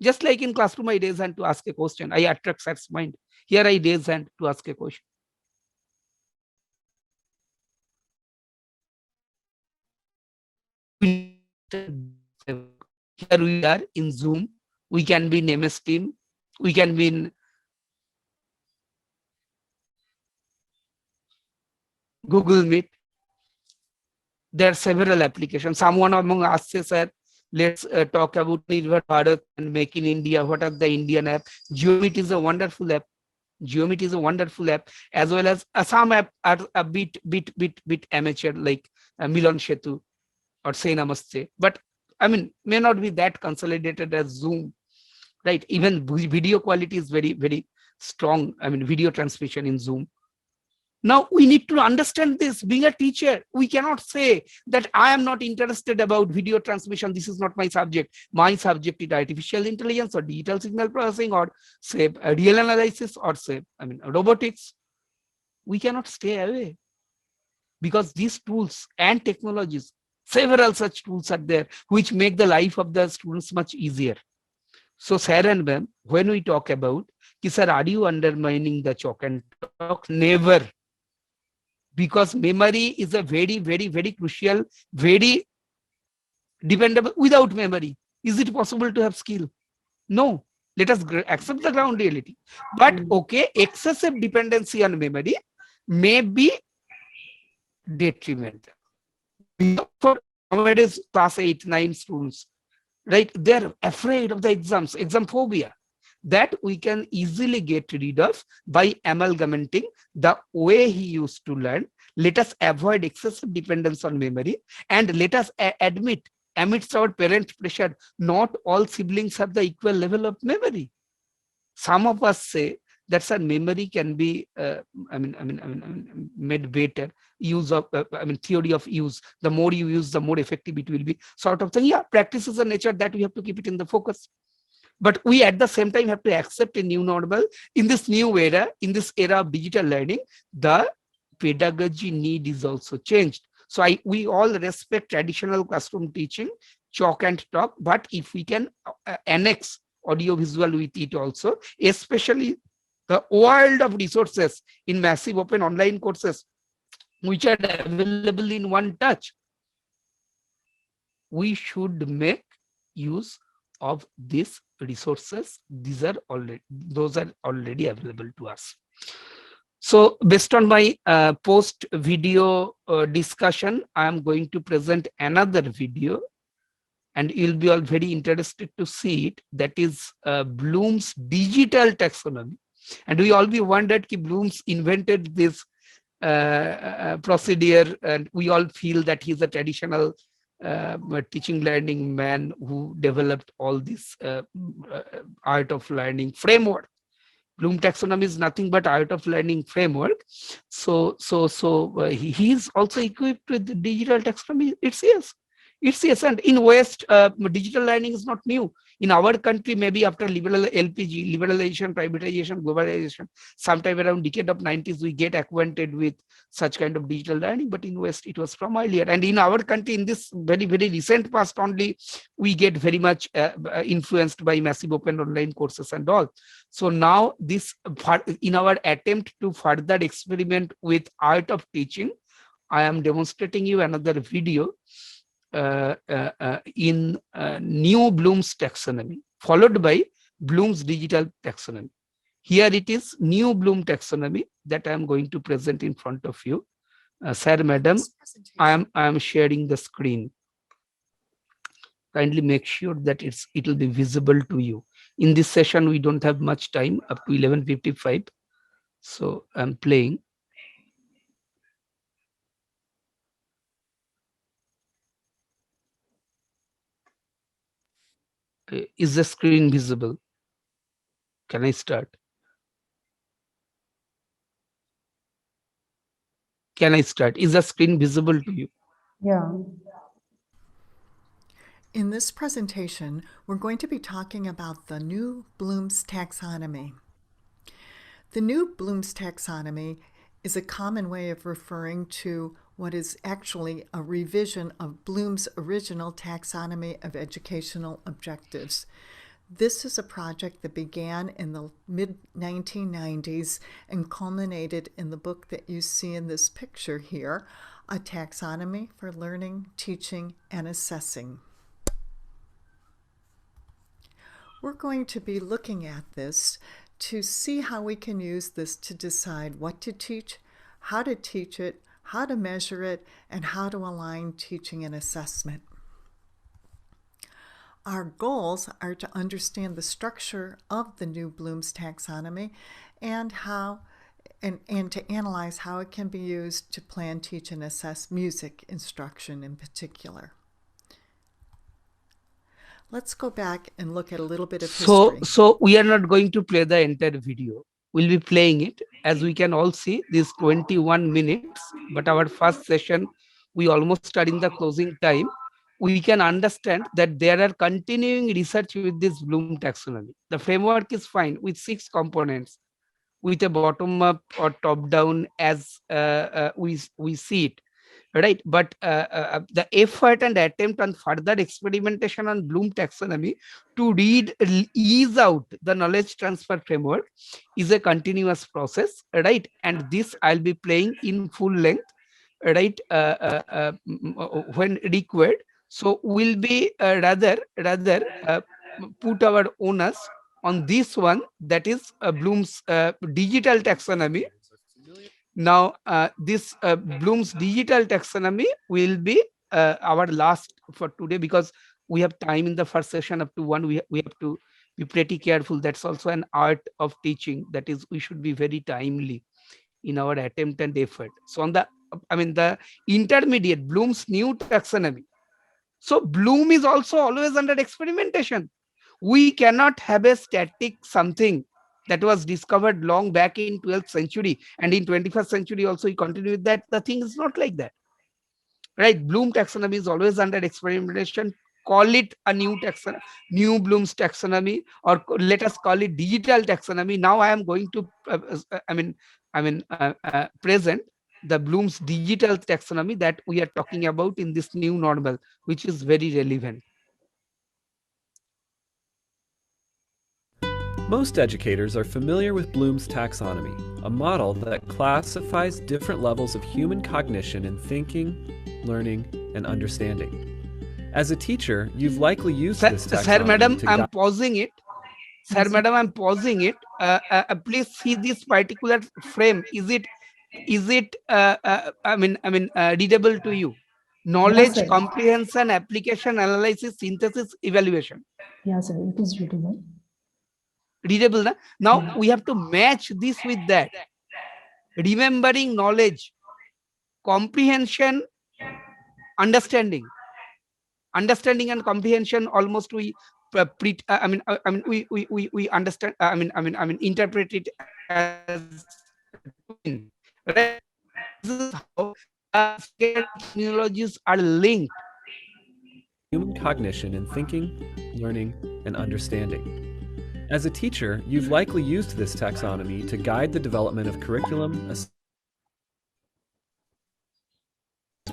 just like in classroom, I raise hand to ask a question. I attract sir's mind. Here I raise hand to ask a question. Here we are in Zoom. We can be in MS Team. We can be in Google Meet. There are several applications. Someone among us says, sir, let's talk about Nirbhar Bharat and Make in India. What are the Indian app? GeoMeet is a wonderful app. GeoMeet is a wonderful app, as well as some app are a bit amateur, like Milan Setu or Say Namaste. But I mean, may not be that consolidated as Zoom, right? Even video quality is very, very strong. I mean, video transmission in Zoom. Now we need to understand this. Being a teacher, we cannot say that I am not interested about video transmission. This is not my subject. My subject is artificial intelligence or digital signal processing or say real analysis or say, robotics. We cannot stay away because these tools and technologies, several such tools are there which make the life of the students much easier. So sir and ma'am, when we talk about, sir, are you undermining the chalk and talk? Never. Because memory is a very, very, very crucial, very dependable. Without memory, is it possible to have skill? No. Let us accept the ground reality. But okay, excessive dependency on memory may be detrimental. For nowadays class 8, 9 students, right? They're afraid of the exams, exam phobia. That we can easily get rid of by amalgamating the way he used to learn. Let us avoid excessive dependence on memory, and let us admit, amidst our parent pressure, not all siblings have the equal level of memory. Some of us say that our memory can be made better. Use of theory of use. The more you use, the more effective it will be. Sort of thing. Yeah, practice is a nature that we have to keep it in the focus. But we at the same time have to accept a new normal. In this new era, in this era of digital learning, the pedagogy need is also changed. So we all respect traditional classroom teaching, chalk and talk, but if we can annex audio visual with it also, especially the world of resources in massive open online courses, which are available in one touch, we should make use of these resources. Those are already available to us. So based on my post video discussion, I am going to present another video, and you'll be all very interested to see it. That is Bloom's digital taxonomy. And we all be wondered that Bloom's invented this procedure, and we all feel that he's a traditional teaching learning man who developed all this art of learning framework. Bloom taxonomy is nothing but art of learning framework. So he is also equipped with the digital taxonomy. It's yes. And in West, digital learning is not new. In our country, maybe after LPG, liberalization, privatization, globalization, sometime around decade of 90s, we get acquainted with such kind of digital learning. But in West, it was from earlier. And in our country, in this very, very recent past only, we get very much influenced by massive open online courses and all. So now this, in our attempt to further experiment with art of teaching, I am demonstrating you another video in new Bloom's taxonomy, followed by Bloom's digital taxonomy. Here it is new Bloom taxonomy that I am going to present in front of you. Sir, madam, I am sharing the screen. Kindly make sure that it will be visible to you. In this session, we don't have much time, up to 11:55. So I'm playing. Is the screen visible? Can I start? Can I start? Is the screen visible to you? Yeah. In this presentation, we're going to be talking about the new Bloom's Taxonomy. The new Bloom's Taxonomy is a common way of referring to what is actually a revision of Bloom's original taxonomy of educational objectives. This is a project that began in the mid-1990s and culminated in the book that you see in this picture here, A Taxonomy for Learning, Teaching, and Assessing. We're going to be looking at this to see how we can use this to decide what to teach, how to teach it, how to measure it, and how to align teaching and assessment. Our goals are to understand the structure of the new Bloom's taxonomy and to analyze how it can be used to plan, teach, and assess music instruction in particular. Let's go back and look at a little bit of history. So we are not going to play the entire video. We'll be playing it. As we can all see, this 21 minutes, but our first session, we almost are in the closing time. We can understand that there are continuing research with this Bloom taxonomy. The framework is fine with 6 components, with a bottom up or top down as we see it, right? But the effort and attempt on further experimentation on Bloom taxonomy to ease out the knowledge transfer framework is a continuous process, right? And this I'll be playing in full length, right, when required. So we'll be rather put our onus on this one, that is Bloom's digital taxonomy. Now this Bloom's digital taxonomy will be our last for today, because we have time in the first session up to 1. We have to be pretty careful. That's also an art of teaching. That is, we should be very timely in our attempt and effort. So on the intermediate, Bloom's new taxonomy. So Bloom is also always under experimentation. We cannot have a static something that was discovered long back in 12th century and in 21st century also we continue with that. The thing is not like that, right? Bloom taxonomy is always under experimentation. Call it a new Bloom's taxonomy, or let us call it digital taxonomy. Now I am going to present the Bloom's digital taxonomy that we are talking about in this new normal, which is very relevant. Most educators are familiar with Bloom's taxonomy, a model that classifies different levels of human cognition in thinking, learning, and understanding. As a teacher, you've likely used this taxonomy. Sir, madam, I'm pausing it. Sir, madam, I'm pausing it. Please see this particular frame. Is it readable to you? Knowledge, Yes, comprehension, application, analysis, synthesis, evaluation. Yeah, sir, it is readable. Readable, na? Now we have to match this with that. Remembering knowledge, comprehension, understanding and comprehension. Almost we understand. Interpret it as right. This is how technologies are linked. Human cognition in thinking, learning, and understanding. As a teacher, you've likely used this taxonomy to guide the development of curriculum,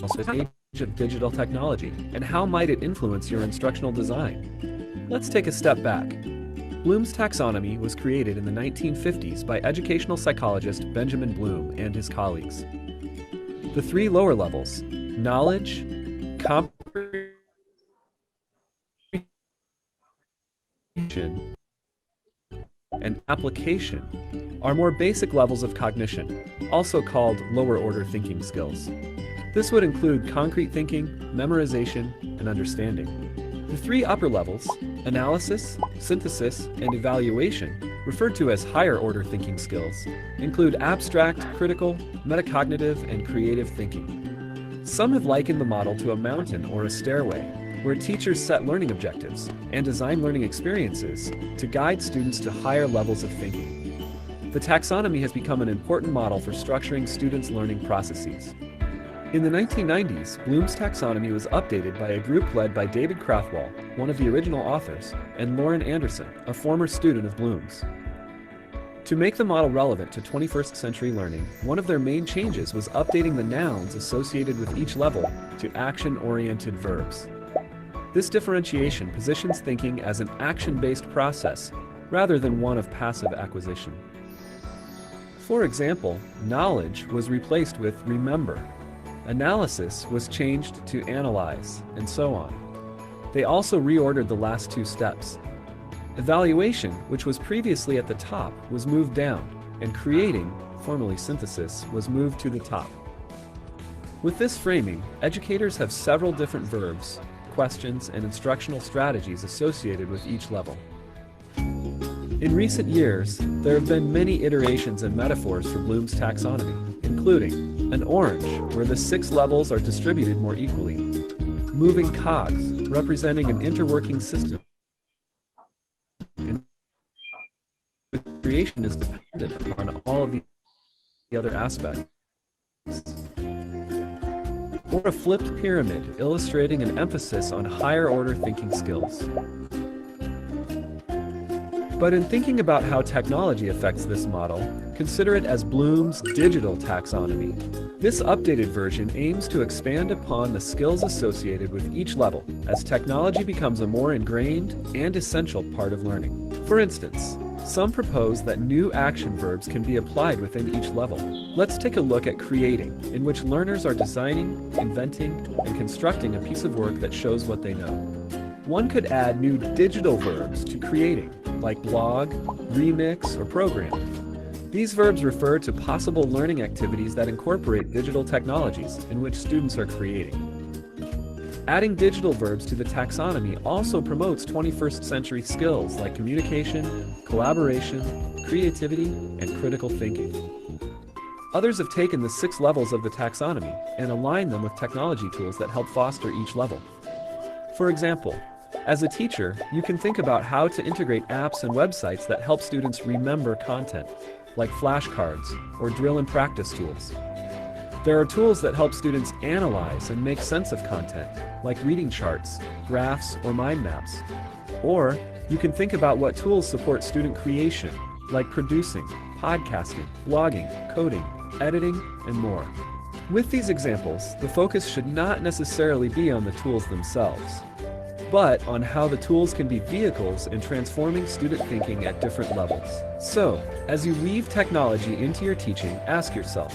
age of digital technology, and how might it influence your instructional design? Let's take a step back. Bloom's taxonomy was created in the 1950s by educational psychologist Benjamin Bloom and his colleagues. The 3 lower levels, knowledge, comprehension, application are more basic levels of cognition, also called lower order thinking skills. This would include concrete thinking, memorization, and understanding. The three upper levels, analysis, synthesis, and evaluation, referred to as higher order thinking skills, include abstract, critical, metacognitive, and creative thinking. Some have likened the model to a mountain or a stairway, where teachers set learning objectives and design learning experiences to guide students to higher levels of thinking. The taxonomy has become an important model for structuring students' learning processes. In the 1990s, Bloom's taxonomy was updated by a group led by David Krathwohl, one of the original authors, and Lauren Anderson, a former student of Bloom's. To make the model relevant to 21st century learning, one of their main changes was updating the nouns associated with each level to action-oriented verbs. This differentiation positions thinking as an action-based process rather than one of passive acquisition. For example, knowledge was replaced with remember. Analysis was changed to analyze, and so on. They also reordered the last two steps. Evaluation, which was previously at the top, was moved down, and creating, formerly synthesis, was moved to the top. With this framing, educators have several different verbs, questions, and instructional strategies associated with each level. In recent years, there have been many iterations and metaphors for Bloom's taxonomy, including an orange, where the 6 levels are distributed more equally, moving cogs, representing an interworking system in which creation is dependent upon all of the other aspects, or a flipped pyramid illustrating an emphasis on higher order thinking skills. But in thinking about how technology affects this model, consider it as Bloom's digital taxonomy. This updated version aims to expand upon the skills associated with each level as technology becomes a more ingrained and essential part of learning. For instance, some propose that new action verbs can be applied within each level. Let's take a look at creating, in which learners are designing, inventing, and constructing a piece of work that shows what they know. One could add new digital verbs to creating, like blog, remix, or program. These verbs refer to possible learning activities that incorporate digital technologies in which students are creating. Adding digital verbs to the taxonomy also promotes 21st century skills like communication, collaboration, creativity, and critical thinking. Others have taken the 6 levels of the taxonomy and aligned them with technology tools that help foster each level. For example, as a teacher, you can think about how to integrate apps and websites that help students remember content, like flashcards or drill and practice tools. There are tools that help students analyze and make sense of content, like reading charts, graphs, or mind maps. Or you can think about what tools support student creation, like producing, podcasting, blogging, coding, editing, and more. With these examples, the focus should not necessarily be on the tools themselves, but on how the tools can be vehicles in transforming student thinking at different levels. So, as you weave technology into your teaching, ask yourself,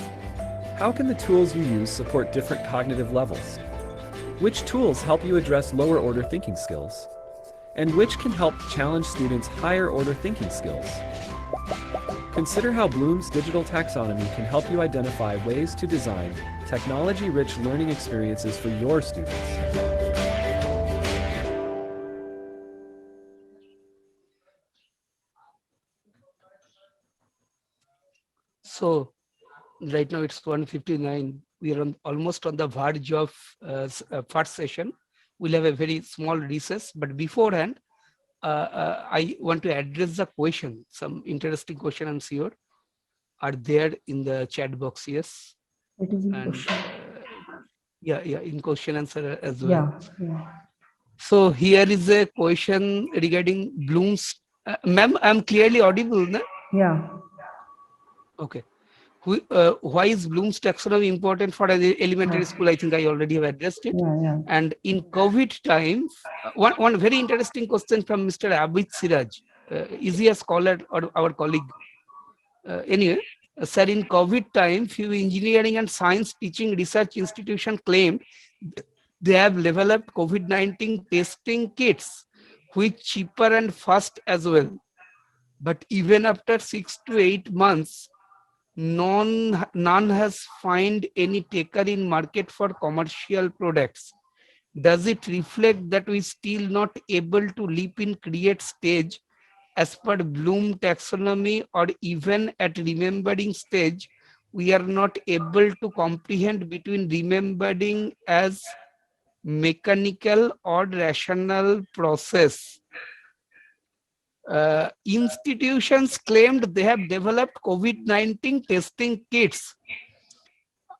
how can the tools you use support different cognitive levels? Which tools help you address lower order thinking skills? And which can help challenge students' higher order thinking skills? Consider how Bloom's digital taxonomy can help you identify ways to design technology-rich learning experiences for your students. So right now it's 1:59. We are almost on the verge of first session. We'll have a very small recess, but beforehand, I want to address the question. Some interesting question, I'm sure, are there in the chat box. Yes. It is in And question. yeah, in question answer as well. Yeah. So here is a question regarding Bloom's. Ma'am, I'm clearly audible, na? Yeah. Okay. Why is Bloom's taxonomy important for an elementary school? I think I already have addressed it. Yeah. And in COVID times, one very interesting question from Mr. Abid Siraj. Is he a scholar or our colleague? Anyway, sir, in COVID time, few engineering and science teaching research institutions claimed they have developed COVID-19 testing kits, which cheaper and fast as well. but even after 6 to 8 months, none has find any taker in market for commercial products. Does it reflect that we still not able to leap in create stage as per Bloom taxonomy, or even at remembering stage, we are not able to comprehend between remembering as mechanical or rational process? Institutions claimed they have developed COVID-19 testing kits.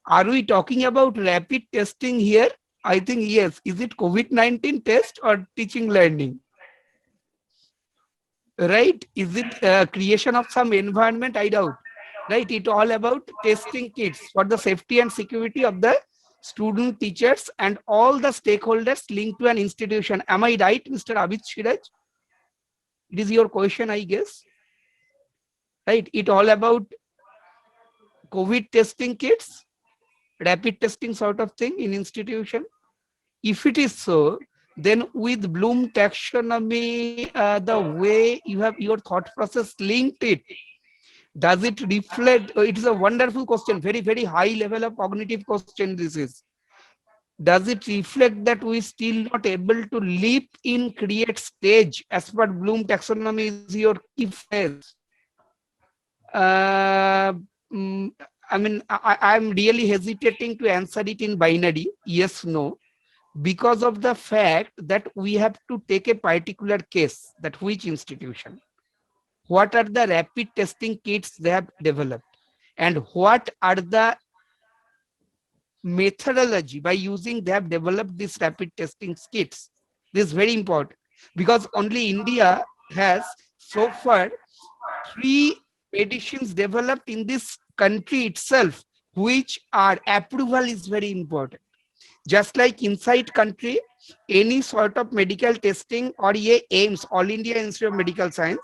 Are we talking about rapid testing here? I think yes. Is it COVID-19 test or teaching learning? Right? Is it creation of some environment? I doubt. Right? It all about testing kits for the safety and security of the student, teachers, and all the stakeholders linked to an institution. Am I right, Mr. Abid Shiraj? It is your question, I guess. Right? It all about COVID testing kits, rapid testing sort of thing in institution. If it is so, then with Bloom taxonomy, the way you have your thought process linked it, does it reflect? It is a wonderful question, very, very high level of cognitive question this is. Does it reflect that we still not able to leap in create stage as per Bloom taxonomy is your key phrase? Uh, mm, I mean, I'm really hesitating to answer it in binary, yes, no, because of the fact that we have to take a particular case, that which institution, what are the rapid testing kits they have developed, and what are the methodology by using they have developed these rapid testing kits. This is very important because only India has so far 3 medicines developed in this country itself, which are approval is very important. Just like inside country, any sort of medical testing or AIMS, All India Institute of Medical Science,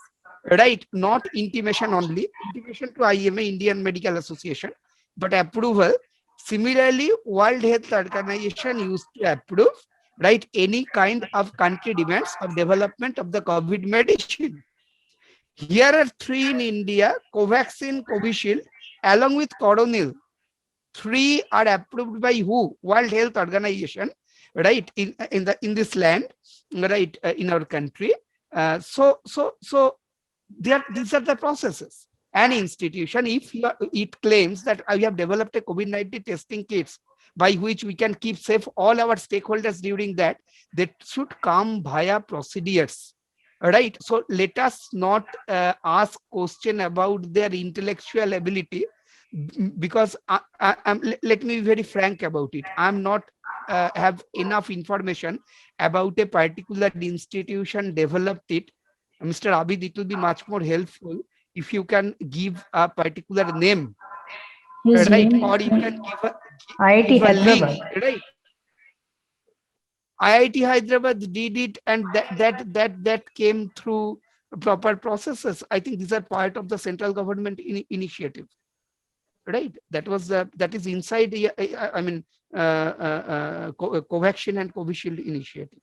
right? Not intimation only, intimation to IMA, Indian Medical Association, but approval. Similarly, World Health Organization used to approve, right, any kind of country demands of development of the COVID medicine. Here are 3 in India: Covaxin, Covishield, along with Coronil. 3 are approved by who? World Health Organization, right? In this land, right? In our country. So these are the processes. An institution, if it claims that we have developed a COVID-19 testing kits by which we can keep safe all our stakeholders during that should come via procedures. Right. So let us not ask question about their intellectual ability, because let me be very frank about it. I'm not have enough information about a particular institution developed it. Mr. Abid, it will be much more helpful if you can give a particular name, His right? name Or is you can IIT give a link, Hyderabad. right? IIT Hyderabad did it, and that came through proper processes. I think these are part of the central government initiative, right? That is inside the Covaxin and Covishield initiative.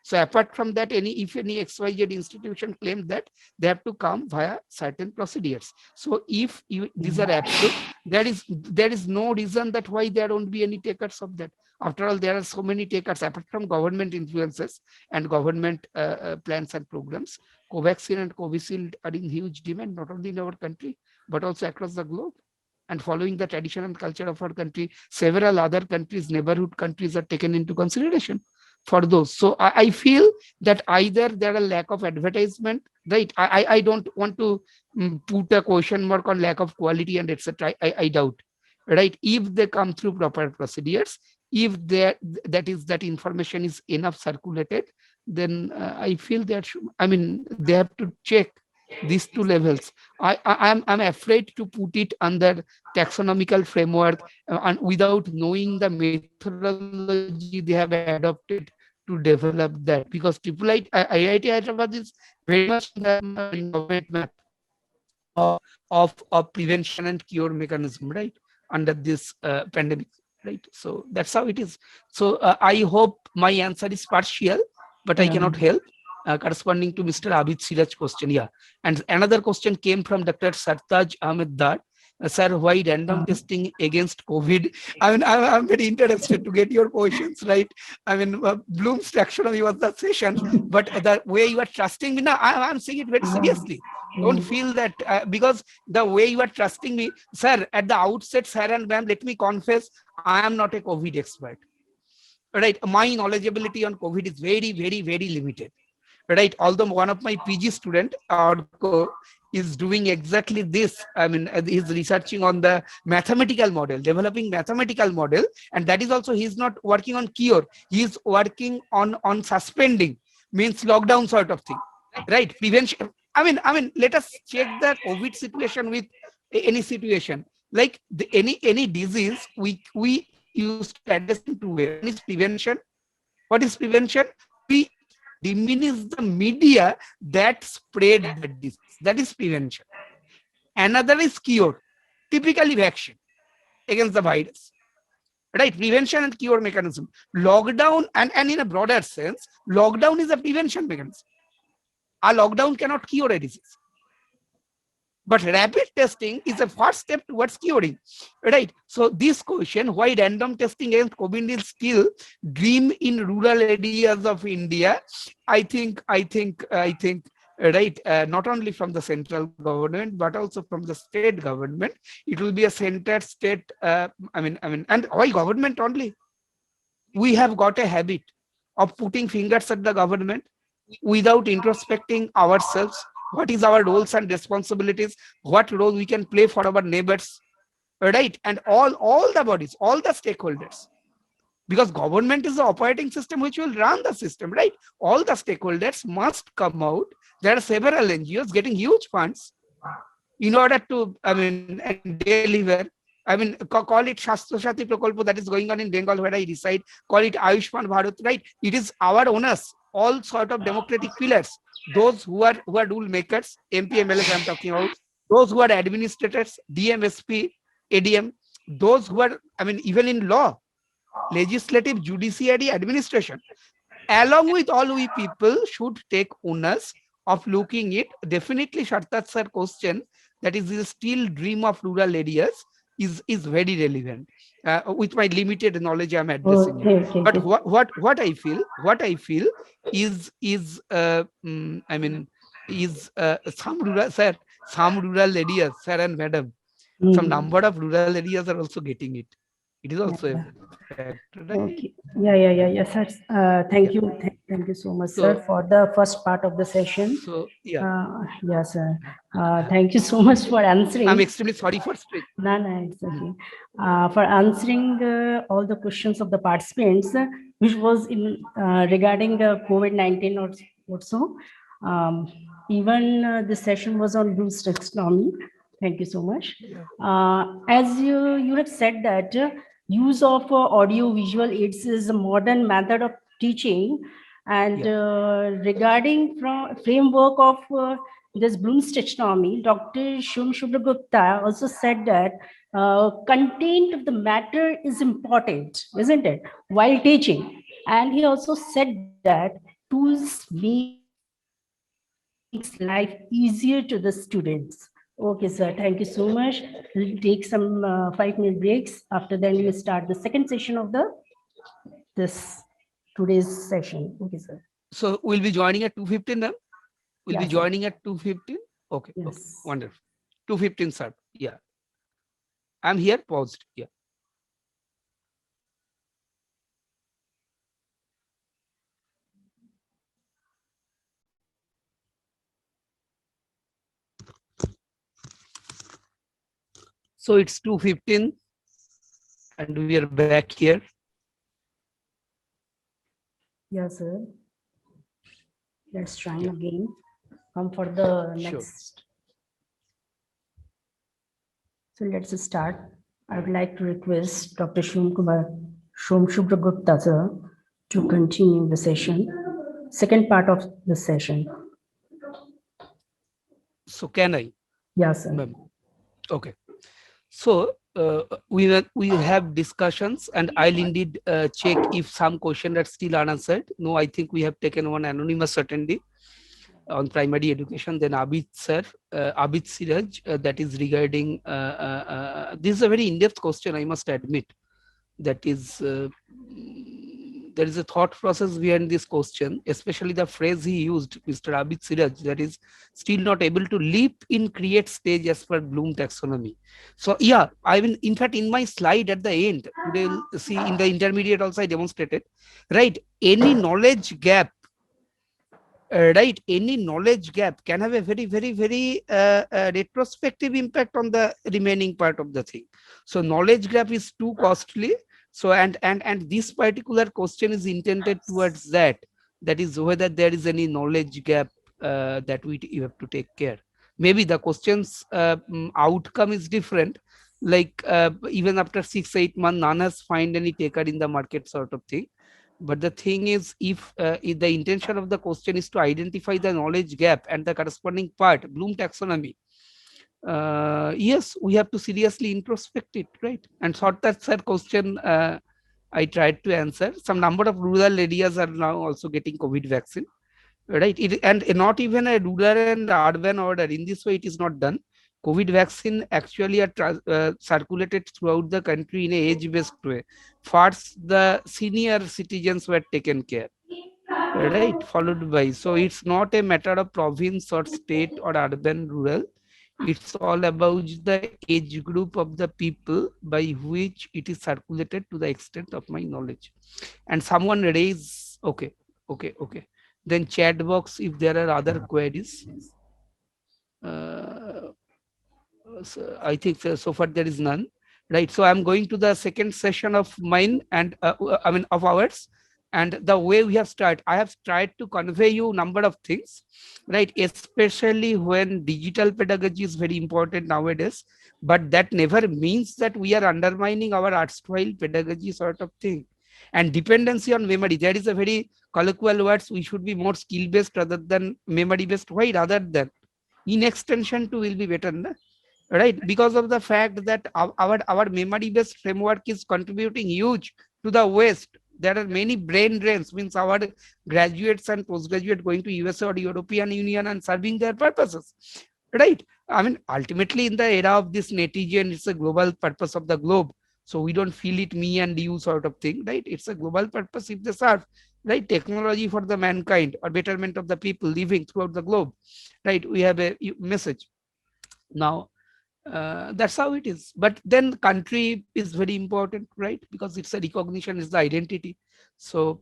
So apart from that, if any XYZ institution claims that, they have to come via certain procedures. So if these are approved, there is no reason that why there won't be any takers of that. After all, there are so many takers apart from government influences and government plans and programs. Covaxin and Covishield are in huge demand, not only in our country, but also across the globe. And following the tradition and culture of our country, several other countries, neighborhood countries, are taken into consideration for those. So I feel that either there are lack of advertisement, right? I don't want to put a question mark on lack of quality and etc. I doubt, right? If they come through proper procedures, if that information is enough circulated, then I feel that they have to check these 2 levels. I'm afraid to put it under taxonomical framework and without knowing the methodology they have adopted to develop that, because IIT Hyderabad is very much in the government map of prevention and cure mechanism, right, under this pandemic, right? So that's how it is. So I hope my answer is partial, but I cannot help. corresponding to Mr. Abid Siraj's question. Yeah. And another question came from Dr. Sartaj Ahmed Dar. Sir, why random testing against COVID? I mean, I'm very interested to get your questions, right? I mean, Bloom's taxonomy was the session, but the way you are trusting me now, I'm saying it very seriously. Don't feel that because the way you are trusting me, sir, at the outset, sir and ma'am, let me confess, I am not a COVID expert. Right, my knowledgeability on COVID is very, very, very limited. Right, although one of my PG student is doing exactly this. I mean, he's researching on the mathematical model, developing mathematical model, and that is also he's not working on cure. He's working on suspending, means lockdown sort of thing. Right, prevention. I mean, let us check the COVID situation with any situation like any disease. We used to address in two ways. One is prevention. What is prevention? We diminish the media that spread the disease. That is prevention. Another is cure, typically vaccine against the virus. Right, prevention and cure mechanism. Lockdown and in a broader sense, lockdown is a prevention mechanism. A lockdown cannot cure a disease. But rapid testing is a first step towards curing, right? So this question, why random testing against COVID is still dream in rural areas of India, I think, right, not only from the central government, but also from the state government, it will be a center state, and why government only? We have got a habit of putting fingers at the government without introspecting ourselves. What is our roles and responsibilities? What role we can play for our neighbors, right? And all the bodies, all the stakeholders, because government is the operating system which will run the system, right? All the stakeholders must come out. There are several NGOs getting huge funds in order to, and deliver. Call it Shastro Shati Prokolpo that is going on in Bengal where I reside. Call it Ayushman Bharat, right? It is our owners, all sort of democratic pillars. Those who are rule makers, MP, MLAs I'm talking about, those who are administrators, DM, SP, ADM, those who are, even in law, legislative, judiciary, administration, along with all we people should take onus of looking it. Definitely Shartat sir question, that is the still dream of rural areas, is very relevant. With my limited knowledge, I'm addressing it. But what I feel is some rural areas, sir and madam, some number of rural areas are also getting it. It is also a fact, right? Okay. Yeah, sir. Thank you so much, sir, for the first part of the session. So yeah. Yes, sir. Thank you so much for answering. I'm extremely sorry for speaking. No, it's okay. For answering all the questions of the participants, which was in regarding COVID-19 or so. Even the session was on Blooms Taxonomy. Thank you so much. As you have said that use of audio visual aids is a modern method of teaching, and regarding from framework of this Bloom's Taxonomy, Dr. Shom Shubhra Gupta also said that content of the matter is important, isn't it, while teaching. And he also said that tools makes life easier to the students. Okay, sir. Thank you so much. We'll take some 5-minute breaks. After that, we'll start the second session of today's session. Okay, sir. So we'll be joining at 2:15 then? We'll be joining at 2:15? Okay, yes. Okay, wonderful. 2:15, sir. Yeah. I'm here, paused. Yeah. So it's 2:15 and we are back here. Yes, sir. Let's try again. Come for the next. So let's start. I would like to request Dr. Shom Shubhra Gupta, sir, to continue the session. Second part of the session. So can I? Yes, sir. Okay. So we have discussions, and I'll indeed check if some questions are still unanswered. No, I think we have taken one anonymous attendee. on primary education, then Abid sir, Abid Siraj, that is regarding, this is a very in-depth question, I must admit. That is, there is a thought process behind this question, especially the phrase he used, Mr. Abid Siraj, that is still not able to leap in create stage as per Bloom taxonomy. So yeah, I mean, in fact, in my slide at the end, today, see in the intermediate also I demonstrated, right? Any knowledge gap, right, any knowledge gap can have a very retrospective impact on the remaining part of the thing. So knowledge gap is too costly. So and this particular question is intended towards that, that is whether there is any knowledge gap that you have to take care. Maybe the question's outcome is different, like even after 6-8 months none has find any taker in the market sort of thing. But the thing is, if the intention of the question is to identify the knowledge gap and the corresponding part, Bloom taxonomy, yes, we have to seriously introspect it, right? And sort that sir question, I tried to answer. Some number of rural areas are now also getting COVID vaccine, right? And not even a rural and urban order. In this way, it is not done. COVID vaccine actually are circulated throughout the country in a age-based way. First, the senior citizens were taken care, right? Followed by, so it's not a matter of province or state or urban, rural. It's all about the age group of the people by which it is circulated to the extent of my knowledge. And someone raise, okay. Then chat box if there are other queries. So I think so far there is none, right? So I'm going to the second session of mine, and I mean of ours. And the way we have started, I have tried to convey you number of things, right? Especially when digital pedagogy is very important nowadays, but that never means that we are undermining our erstwhile pedagogy sort of thing. And dependency on memory, there is a very colloquial words, we should be more skill based rather than memory based. Why rather than? In extension to will be better, na? Right? Because of the fact that our memory based framework is contributing huge to the waste. There are many brain drains, means our graduates and postgraduate going to USA or European Union and serving their purposes, right? I mean, ultimately in the era of this netizen, it's a global purpose of the globe. So we don't feel it me and you sort of thing, right? It's a global purpose if they serve, right? Technology for the mankind or betterment of the people living throughout the globe, right? We have a message. Now, that's how it is. But then country is very important, right? Because it's a recognition, it's the identity. So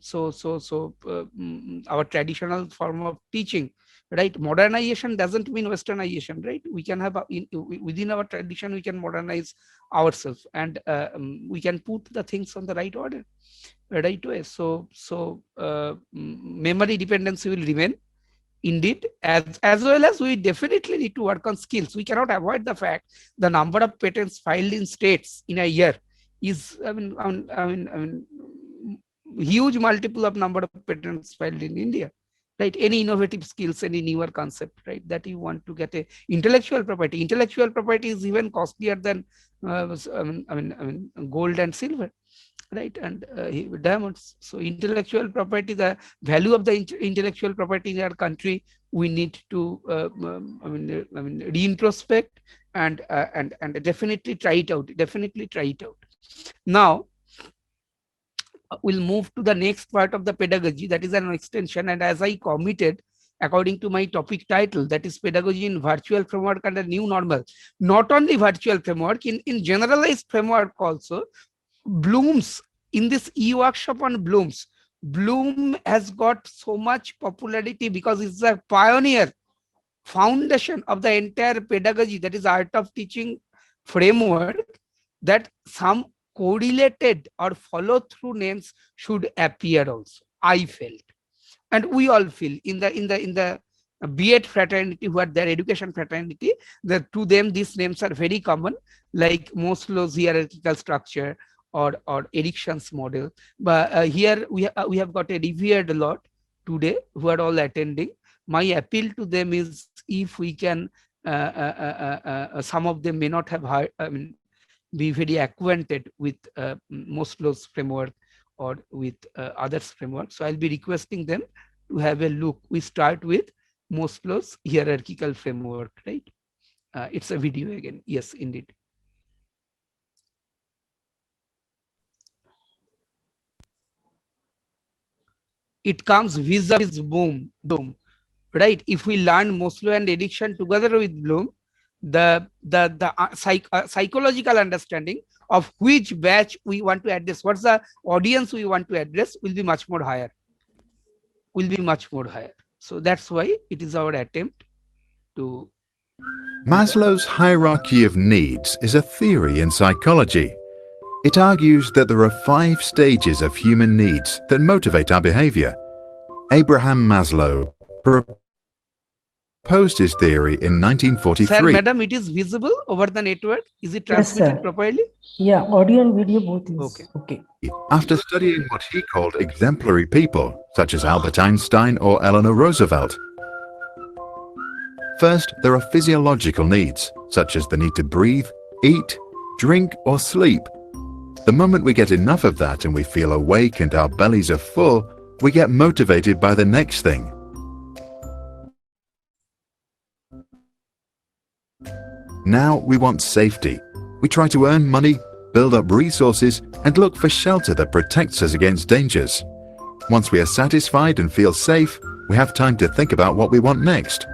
our traditional form of teaching, right? Modernization doesn't mean westernization, right? We can have within our tradition we can modernize ourselves, and we can put the things on the right order, right way. So memory dependency will remain. Indeed, as well as we definitely need to work on skills. We cannot avoid the fact the number of patents filed in states in a year is, I mean, huge multiple of number of patents filed in India, right? Any innovative skills, any newer concept, right? That you want to get a intellectual property. Intellectual property is even costlier than gold and silver, right? And diamonds. So intellectual property, the value of the intellectual property in our country, we need to reintrospect and definitely try it out. Now we'll move to the next part of the pedagogy, that is an extension. And as I committed, according to my topic title, that is pedagogy in virtual framework and a new normal. Not only virtual framework, in generalized framework also. Blooms, in this e-workshop on Blooms, Bloom has got so much popularity because it's a pioneer foundation of the entire pedagogy, that is art of teaching framework, that some correlated or follow through names should appear also, I felt. And we all feel in the B.Ed fraternity, who are their education fraternity, that to them these names are very common, like Maslow's hierarchical structure or Erickson's model. But here we have got a revered lot today who are all attending. My appeal to them is, if we can, some of them may not have heard, be very acquainted with Maslow's framework or with others framework. So I'll be requesting them to have a look. We start with Maslow's hierarchical framework, right? It's a video again. Yes, indeed. It comes vis-a-vis Bloom, right? If we learn Maslow and addiction together with Bloom, the psychological understanding of which batch we want to address, what's the audience we want to address, will be much more higher. So that's why it is our attempt to. Maslow's hierarchy of needs is a theory in psychology. It argues that there are 5 stages of human needs that motivate our behavior. Abraham Maslow proposed his theory in 1943. Sir, madam, it is visible over the network? Is it transmitted properly? Yeah, audio and video both is okay. After studying what he called exemplary people, such as Albert Einstein or Eleanor Roosevelt. First, there are physiological needs, such as the need to breathe, eat, drink, or sleep. The moment we get enough of that and we feel awake and our bellies are full, we get motivated by the next thing. Now we want safety. We try to earn money, build up resources, and look for shelter that protects us against dangers. Once we are satisfied and feel safe, we have time to think about what we want next.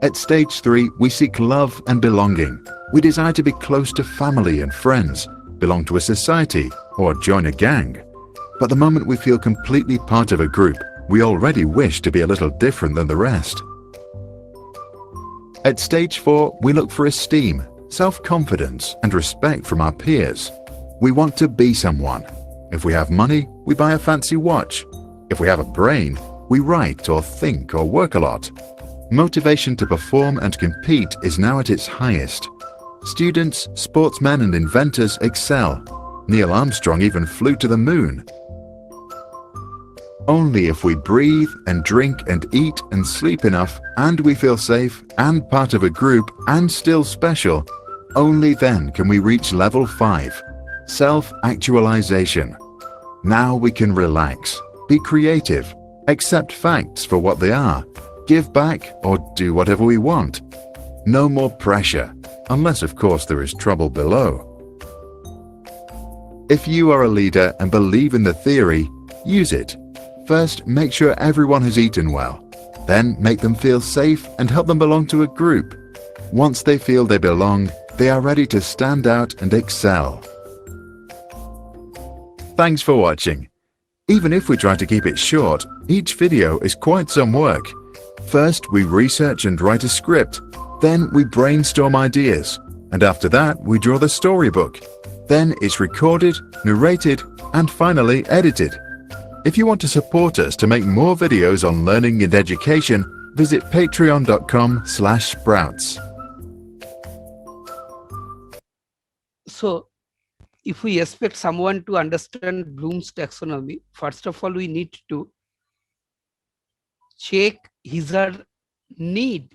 At stage 3, we seek love and belonging. We desire to be close to family and friends, belong to a society, or join a gang. But the moment we feel completely part of a group, we already wish to be a little different than the rest. At stage 4, we look for esteem, self-confidence, and respect from our peers. We want to be someone. If we have money, we buy a fancy watch. If we have a brain, we write or think or work a lot. Motivation to perform and compete is now at its highest. Students, sportsmen, and inventors excel. Neil Armstrong even flew to the moon. Only if we breathe and drink and eat and sleep enough, and we feel safe and part of a group and still special, only then can we reach level 5, self-actualization. Now we can relax, be creative, accept facts for what they are, give back or do whatever we want. No more pressure, unless of course there is trouble below. If you are a leader and believe in the theory, use it. First, make sure everyone has eaten well. Then make them feel safe and help them belong to a group. Once they feel they belong, they are ready to stand out and excel. Thanks for watching. Even if we try to keep it short, each video is quite some work. First, we research and write a script. Then we brainstorm ideas. And after that, we draw the storybook. Then it's recorded, narrated, and finally edited. If you want to support us to make more videos on learning and education, visit patreon.com/sprouts. So, if we expect someone to understand Bloom's taxonomy, first of all, we need to check his or her need,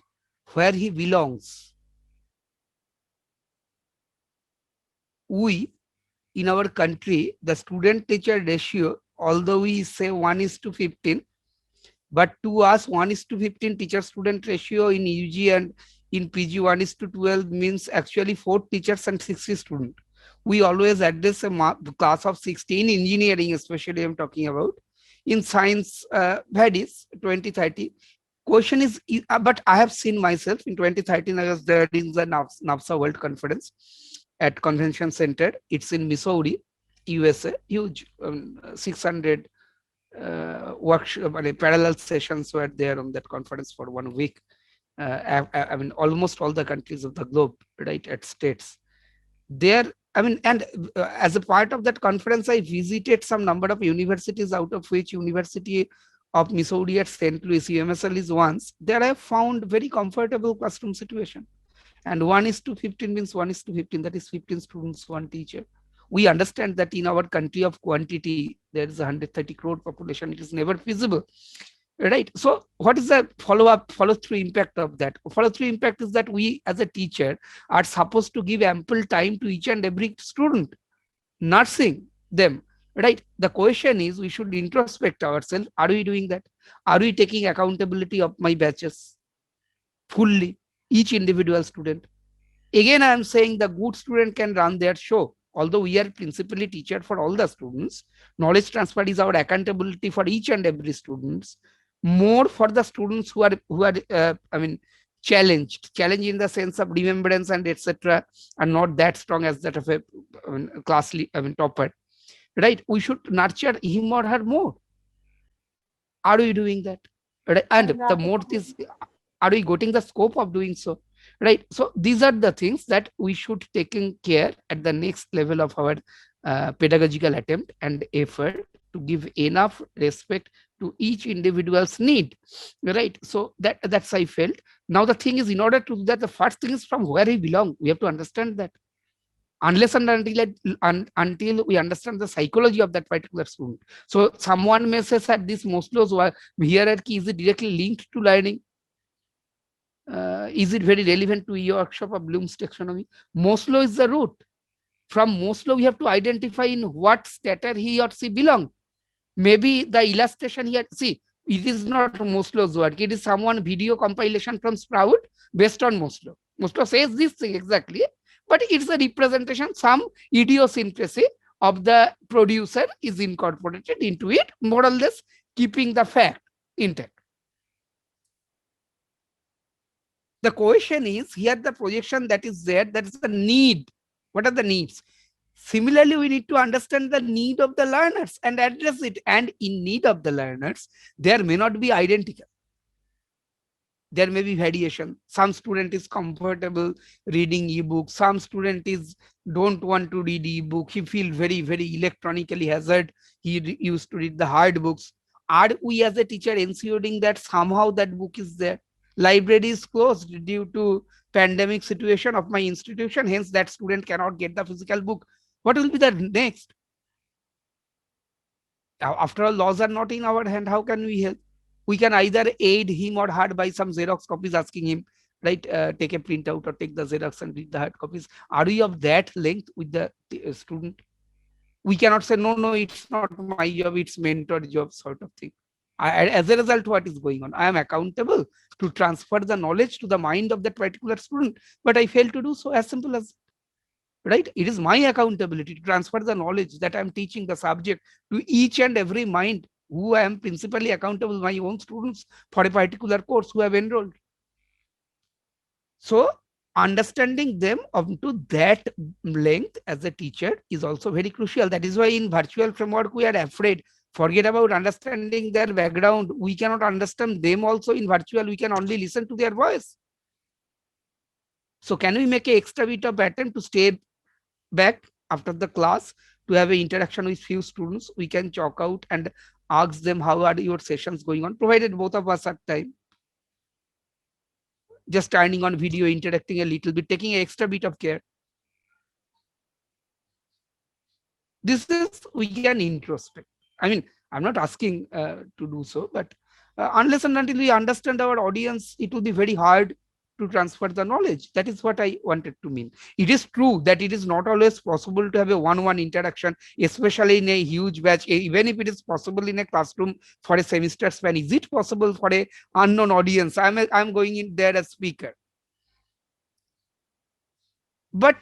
where he belongs. We, in our country, the student-teacher ratio, although we say 1:15, but to us 1:15 teacher-student ratio in UG and in PG 1:12 means actually 4 teachers and 60 students. We always address a class of 16, engineering especially I'm talking about. In science, varies 20-30. Question is, but I have seen myself in 2013, I was there in the NAFSA World Conference at Convention Center. It's in Missouri, USA, huge, 600 workshop, parallel sessions were there on that conference for 1 week. I mean, almost all the countries of the globe, right, at states. There, I mean, and as a part of that conference, I visited some number of universities, out of which University of Missouri at St. Louis, UMSL is once. There I found very comfortable classroom situation. And 1:15 means 1:15, that is 15 students, 1 teacher. We understand that in our country of quantity, there is 130 crore population. It is never feasible, right? So what is the follow-through impact of that? Follow-through impact is that we as a teacher are supposed to give ample time to each and every student, nursing them, right? The question is, we should introspect ourselves. Are we doing that? Are we taking accountability of my batches fully, each individual student? Again, I am saying the good student can run their show. Although we are principally teacher for all the students, knowledge transfer is our accountability for each and every students. More for the students who are challenged in the sense of remembrance and etc. are not that strong as that of a topper. Right? We should nurture him or her more. Are we doing that? Right? And the more this, are we getting the scope of doing so? Right? So these are the things that we should taking care at the next level of our pedagogical attempt and effort to give enough respect to each individual's need. Right? So that's I felt. Now the thing is, in order to do that, the first thing is from where we belong. We have to understand that. Unless and until we understand the psychology of that particular student. So someone may say that this Maslow's hierarchy is directly linked to learning. Is it very relevant to your workshop of Bloom's taxonomy? Maslow is the root. From Maslow, we have to identify in what stature he or she belong. Maybe the illustration here, see, it is not Maslow's work. It is someone video compilation from Sprout based on Maslow. Maslow says this thing exactly, but it's a representation, some idiosyncrasy of the producer is incorporated into it, more or less keeping the fact intact. The question is here, the projection that is there, that is the need. What are the needs? Similarly, we need to understand the need of the learners and address it. And in need of the learners, there may not be identical. There may be variation. Some student is comfortable reading ebook. Some student is don't want to read ebook. He feel very, very electronically hazard. He used to read the hard books. Are we as a teacher ensuring that somehow that book is there? Library is closed due to pandemic situation of my institution. Hence, that student cannot get the physical book. What will be the next? After all, laws are not in our hand. How can we help? We can either aid him or her by some Xerox copies, asking him, right, take a printout or take the Xerox and read the hard copies. Are we of that length with the student? We cannot say, no, it's not my job, it's mentor job, sort of thing. As a result, what is going on? I am accountable to transfer the knowledge to the mind of that particular student, but I fail to do so. As simple as, right? It is my accountability to transfer the knowledge that I am teaching the subject to each and every mind who I am principally accountable, my own students for a particular course who have enrolled. So understanding them up to that length as a teacher is also very crucial. That is why in virtual framework, we are afraid. Forget about understanding their background. We cannot understand them also in virtual. We can only listen to their voice. So can we make an extra bit of attempt to stay back after the class to have an interaction with few students? We can chalk out and ask them, how are your sessions going on, provided both of us have time. Just turning on video, interacting a little bit, taking an extra bit of care. This is, we can introspect. I mean, I'm not asking to do so, but unless and until we understand our audience, it will be very hard to transfer the knowledge. That is what I wanted to mean. It is true that it is not always possible to have a one-on-one interaction, especially in a huge batch. Even if it is possible in a classroom for a semester span, is it possible for a unknown audience? I'm going in there as speaker. But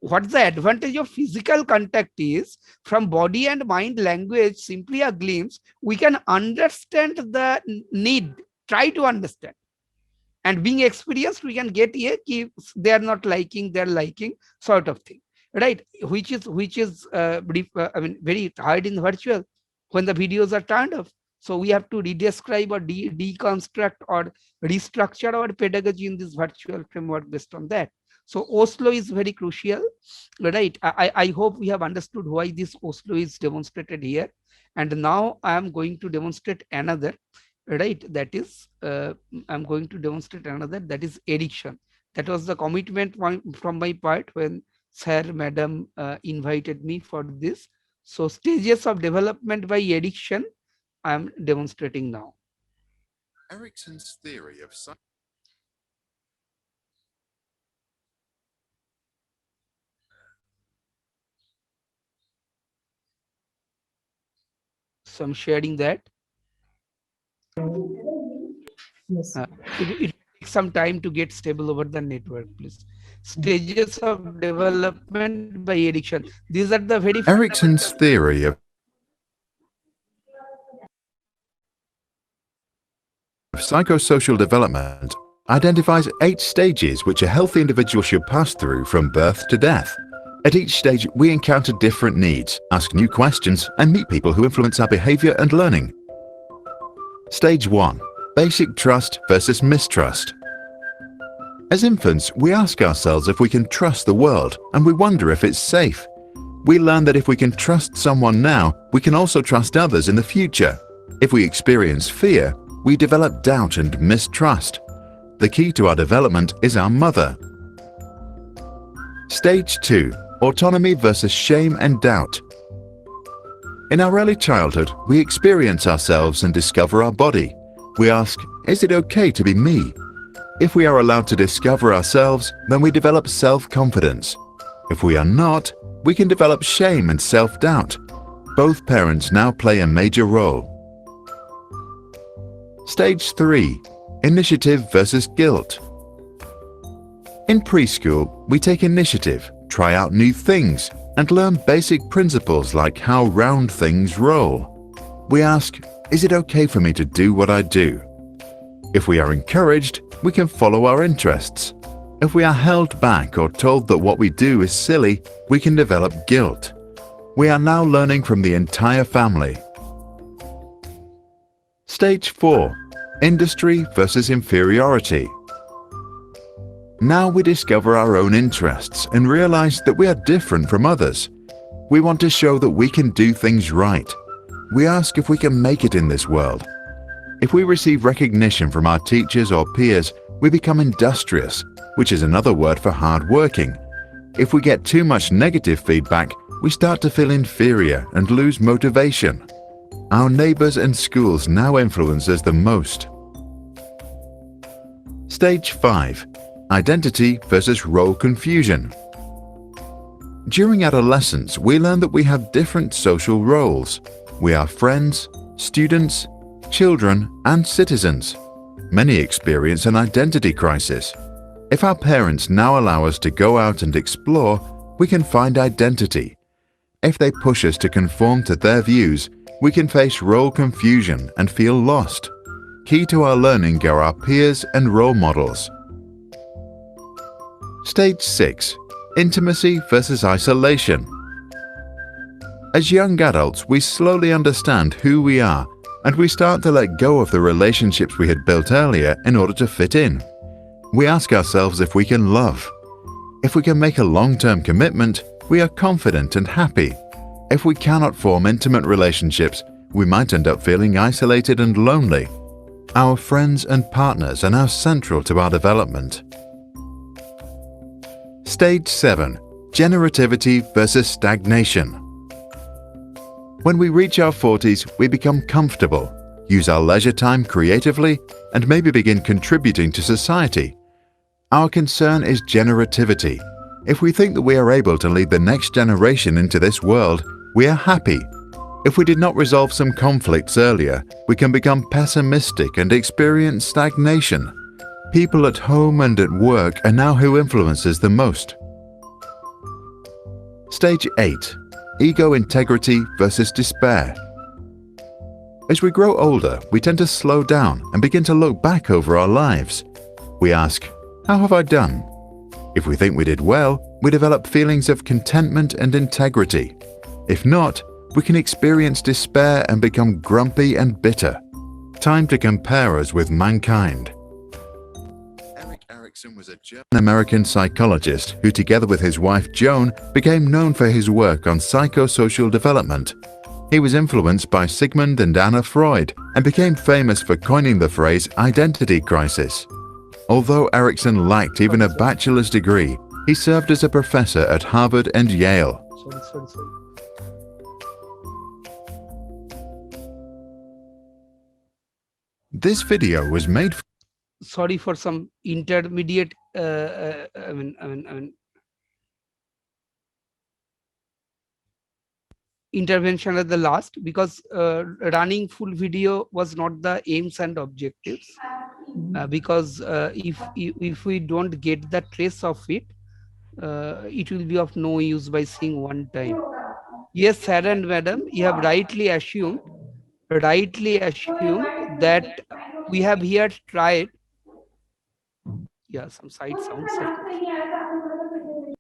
what's the advantage of physical contact is, from body and mind language, simply a glimpse, we can understand the need, try to understand. And being experienced, we can get a they are not liking, they're liking, sort of thing, right? Which is very hard in virtual when the videos are turned off. So we have to redescribe or deconstruct or restructure our pedagogy in this virtual framework based on that. So Oslo is very crucial, right? I hope we have understood why this Oslo is demonstrated here. And now I am going to demonstrate another, right? That is, I'm going to demonstrate another, that is addiction. That was the commitment from my part when sir, madam invited me for this. So stages of development by addiction, I'm demonstrating now. Erickson's theory of So I'm sharing that. Yes. It takes some time to get stable over the network, please. Stages of development by addiction. These are the very fundamental. Erickson's theory of psychosocial development identifies 8 stages which a healthy individual should pass through from birth to death. At each stage, we encounter different needs, ask new questions, and meet people who influence our behavior and learning. Stage 1. Basic trust versus mistrust. As infants, we ask ourselves if we can trust the world, and we wonder if it's safe. We learn that if we can trust someone now, we can also trust others in the future. If we experience fear, we develop doubt and mistrust. The key to our development is our mother. Stage 2. Autonomy versus shame and doubt. In our early childhood, we experience ourselves and discover our body. We ask, is it okay to be me? If we are allowed to discover ourselves, then we develop self-confidence. If we are not, we can develop shame and self-doubt. Both parents now play a major role. Stage 3. Initiative versus guilt. In preschool, we take initiative, try out new things, and learn basic principles like how round things roll. We ask, is it okay for me to do what I do? If we are encouraged, we can follow our interests. If we are held back or told that what we do is silly, we can develop guilt. We are now learning from the entire family. Stage 4. Industry versus inferiority. Now we discover our own interests and realize that we are different from others. We want to show that we can do things right. We ask if we can make it in this world. If we receive recognition from our teachers or peers, we become industrious, which is another word for hard-working. If we get too much negative feedback, we start to feel inferior and lose motivation. Our neighbors and schools now influence us the most. Stage 5. Identity versus role confusion. During adolescence, we learn that we have different social roles. We are friends, students, children, and citizens. Many experience an identity crisis. If our parents now allow us to go out and explore, we can find identity. If they push us to conform to their views, we can face role confusion and feel lost. Key to our learning are our peers and role models. Stage 6. Intimacy versus isolation. As young adults, we slowly understand who we are, and we start to let go of the relationships we had built earlier in order to fit in. We ask ourselves if we can love. If we can make a long-term commitment, we are confident and happy. If we cannot form intimate relationships, we might end up feeling isolated and lonely. Our friends and partners are now central to our development. Stage 7. Generativity versus stagnation. When we reach our 40s, we become comfortable, use our leisure time creatively, and maybe begin contributing to society. Our concern is generativity. If we think that we are able to lead the next generation into this world, we are happy. If we did not resolve some conflicts earlier, we can become pessimistic and experience stagnation. People at home and at work are now who influences the most. Stage 8. Ego integrity versus despair. As we grow older, we tend to slow down and begin to look back over our lives. We ask, how have I done? If we think we did well, we develop feelings of contentment and integrity. If not, we can experience despair and become grumpy and bitter. Time to compare us with mankind. Erickson was a German-American psychologist who, together with his wife Joan, became known for his work on psychosocial development. He was influenced by Sigmund and Anna Freud and became famous for coining the phrase identity crisis. Although Erickson lacked even a bachelor's degree, he served as a professor at Harvard and Yale. Sorry. This video was made Sorry for some intermediate intervention at the last, because running full video was not the aims and objectives. Because if we don't get the trace of it, it will be of no use by seeing one time. Yes, sir and madam, you have rightly assumed that we have here tried. Yeah, some side sounds are coming.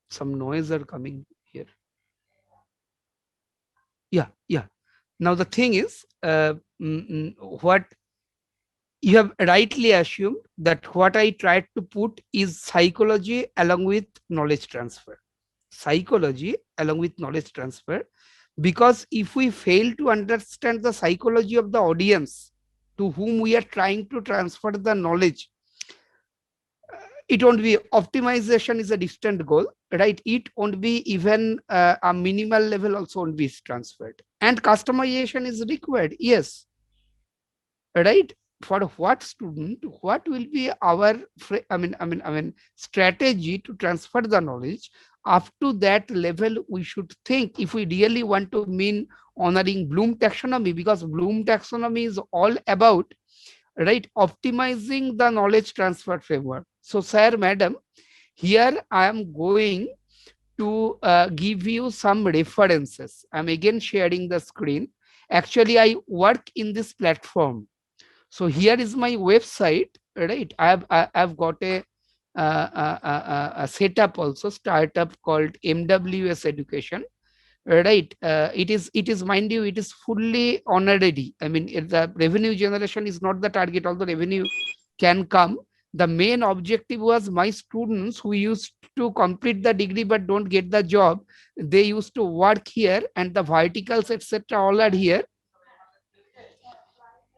Some noise are coming here. Yeah. Now the thing is, what you have rightly assumed that what I tried to put is psychology along with knowledge transfer. Psychology along with knowledge transfer, because if we fail to understand the psychology of the audience to whom we are trying to transfer the knowledge, it won't be. Optimization is a distant goal, right? It won't be even a minimal level also won't be transferred, and customization is required. Yes, right? For what student, what will be our strategy to transfer the knowledge? Up to that level we should think, if we really want to mean honoring Bloom taxonomy, because Bloom taxonomy is all about, right, optimizing the knowledge transfer framework. So sir, madam, here I am going to give you some references. I'm again sharing the screen. Actually, I work in this platform. So here is my website, right? I've got a setup also, startup called MWS Education, right? It is, mind you, it is fully honorary. I mean, the revenue generation is not the target, although revenue can come. The main objective was my students who used to complete the degree but don't get the job, they used to work here, and the verticals etc all are here.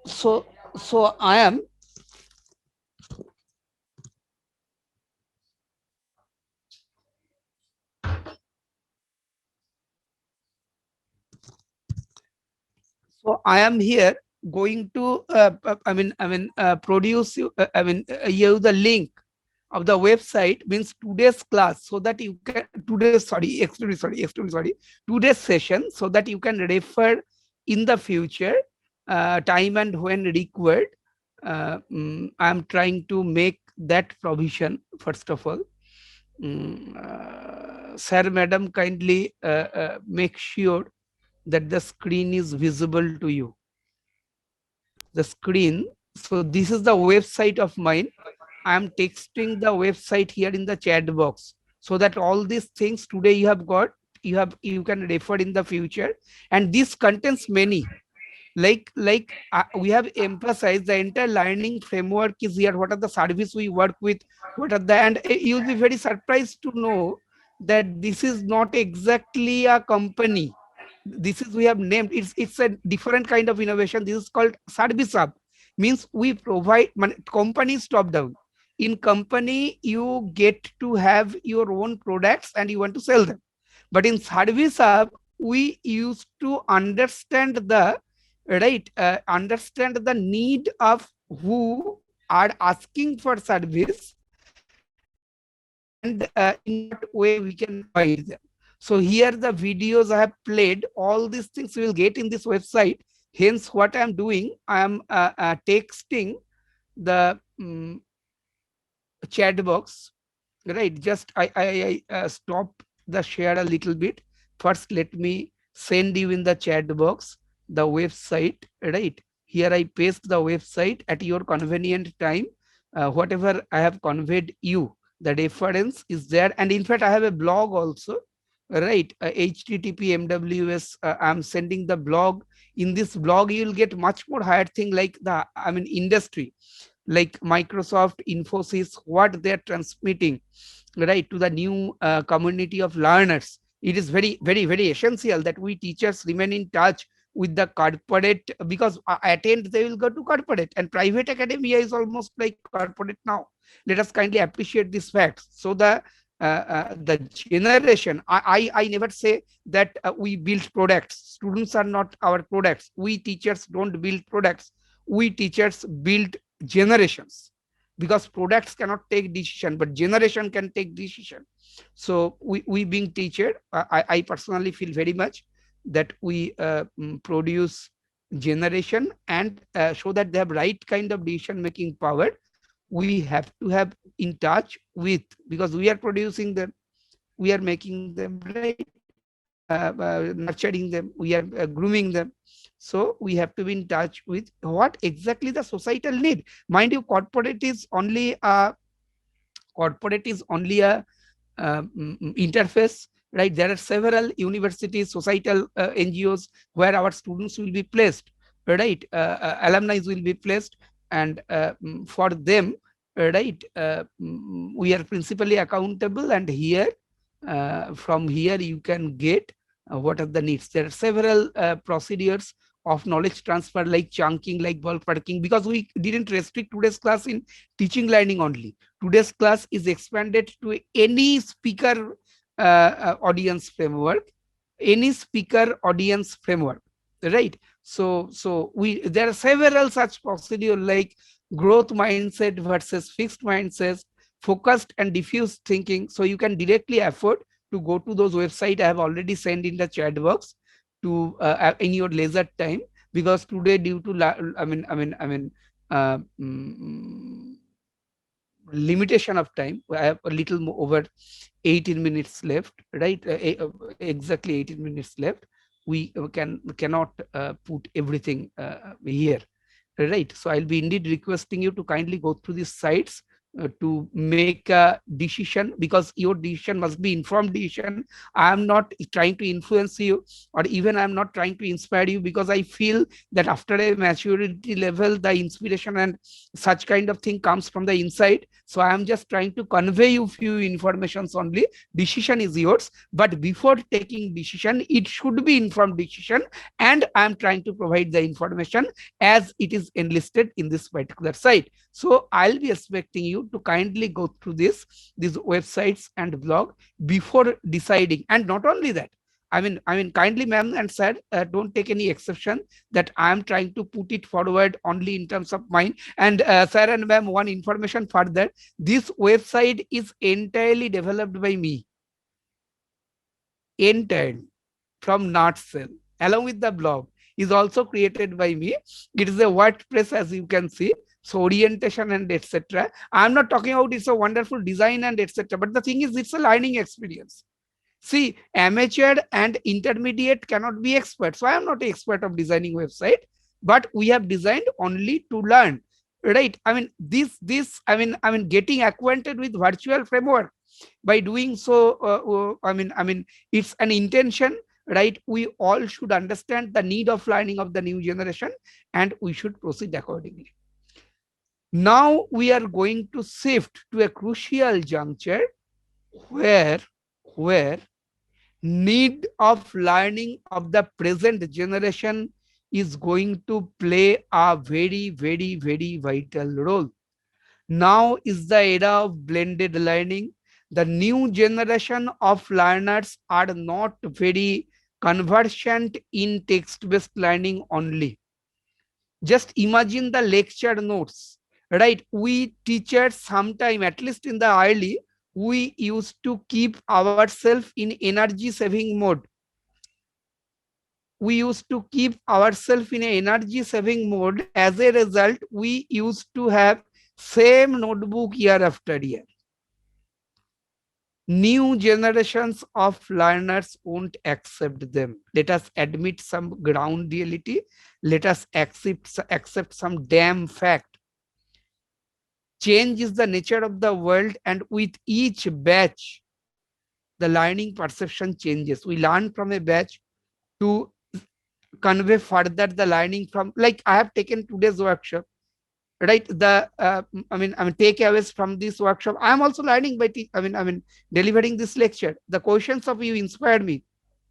So I am here going to produce you you the link of the website, means today's class, so that you can today's session, so that you can refer in the future time and when required. I am trying to make that provision first of all. Sir, madam, kindly make sure that the screen is visible to you. The screen. So this is the website of mine. I am texting the website here in the chat box, so that all these things today you have got, you can refer in the future, and this contains many. Like we have emphasized the entire learning framework is here. What are the service we work with? What are the, and you'll be very surprised to know that this is not exactly a company. This is, we have named, it's a different kind of innovation. This is called service hub, means we provide companies top down. In company you get to have your own products and you want to sell them, but in service hub we used to understand the understand the need of who are asking for service, and in what way we can provide them. So here the videos I have played, all these things you will get in this website. Hence what I am doing, I am texting the chat box, right? Just I stop the share a little bit. First let me send you in the chat box the website, right? Here I paste the website at your convenient time. Whatever I have conveyed you, the reference is there, and in fact I have a blog also, right? HTTP MWS, I'm sending the blog. In this blog you will get much more higher thing, like the industry, like Microsoft, Infosys, what they are transmitting, right, to the new community of learners. It is very, very, very essential that we teachers remain in touch with the corporate, because attend they will go to corporate, and private academia is almost like corporate now. Let us kindly appreciate this fact. So the generation, I never say that we build products. Students are not our products. We teachers don't build products. We teachers build generations. because products cannot take decision, but generation can take decision. So we being teacher, I personally feel very much that we produce generation, and so that they have right kind of decision making power, we have to have in touch with, because we are producing them, we are making them, right, nurturing them, we are grooming them. So we have to be in touch with what exactly the societal need. Mind you, corporate is only a interface, right? There are several universities, societal NGOs where our students will be placed, right? Alumni will be placed, and for them, right, we are principally accountable, and here, from here you can get what are the needs. There are several procedures of knowledge transfer, like chunking, like ballparking, because we didn't restrict today's class in teaching learning only. Today's class is expanded to any speaker audience framework, right? So we, there are several such procedure, like growth mindset versus fixed mindset, focused and diffuse thinking. So you can directly afford to go to those websites I have already sent in the chat box to in your leisure time, because today, due to uh, mm, limitation of time, I have a little more over 18 minutes left, right? Exactly 18 minutes left. We cannot put everything here, right? So I'll be indeed requesting you to kindly go through these sites to make a decision, because your decision must be informed decision. I am not trying to influence you, or even I am not trying to inspire you, because I feel that after a maturity level, the inspiration and such kind of thing comes from the inside. So I am just trying to convey you few informations only. Decision is yours, but before taking decision, it should be informed decision, and I am trying to provide the information as it is enlisted in this particular site. So I'll be expecting you to kindly go through these websites and blog before deciding. And not only that, I mean, kindly, ma'am and sir, don't take any exception that I am trying to put it forward only in terms of mine. And sir and ma'am, one information further: this website is entirely developed by me, entirely from Nutshell, along with the blog is also created by me. It is a WordPress, as you can see. So orientation and etc. I'm not talking about it's a wonderful design and etc. But the thing is, it's a learning experience. See, amateur and intermediate cannot be expert. So I am not an expert of designing website, but we have designed only to learn, right? I mean, I mean, getting acquainted with virtual framework. By doing so, it's an intention, right? We all should understand the need of learning of the new generation, and we should proceed accordingly. Now we are going to shift to a crucial juncture where need of learning of the present generation is going to play a very, very, very vital role. Now is the era of blended learning. The new generation of learners are not very conversant in text-based learning only. Just imagine the lecture notes, right? We teachers sometime, at least in the early, we used to keep ourselves in energy saving mode. We used to keep ourselves in an energy saving mode. As a result, we used to have same notebook year after year. New generations of learners won't accept them. Let us admit some ground reality. Let us accept some damn fact. Change is the nature of the world, and with each batch, the learning perception changes. We learn from a batch to convey further the learning from, like I have taken today's workshop, right? The takeaways from this workshop, I am also learning by delivering this lecture. The questions of you inspired me,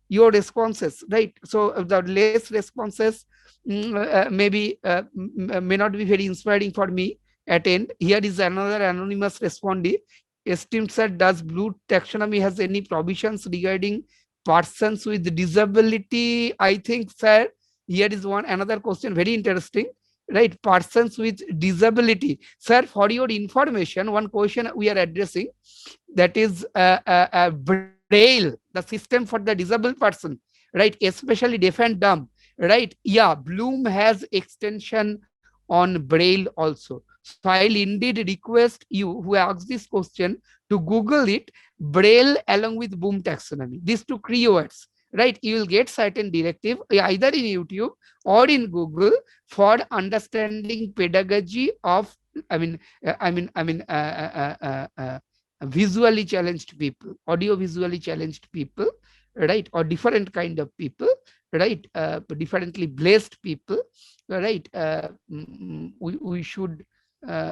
your responses, right? So the less responses maybe may not be very inspiring for me at end. Here is another anonymous respondee. Esteemed sir, does Blue Taxonomy has any provisions regarding persons with disability? I think, sir, here is another question, very interesting, right? Persons with disability. Sir, for your information, one question we are addressing, that is Braille, the system for the disabled person, right? Especially deaf and dumb, right? Yeah, Bloom has extension on Braille also. So I'll indeed request you who asked this question to Google it, Braille along with Bloom taxonomy, these two keywords, right? You will get certain directive either in YouTube or in Google for understanding pedagogy of, I mean, visually challenged people, audio visually challenged people, right? Or different kind of people, right? Differently blessed people, right? We should,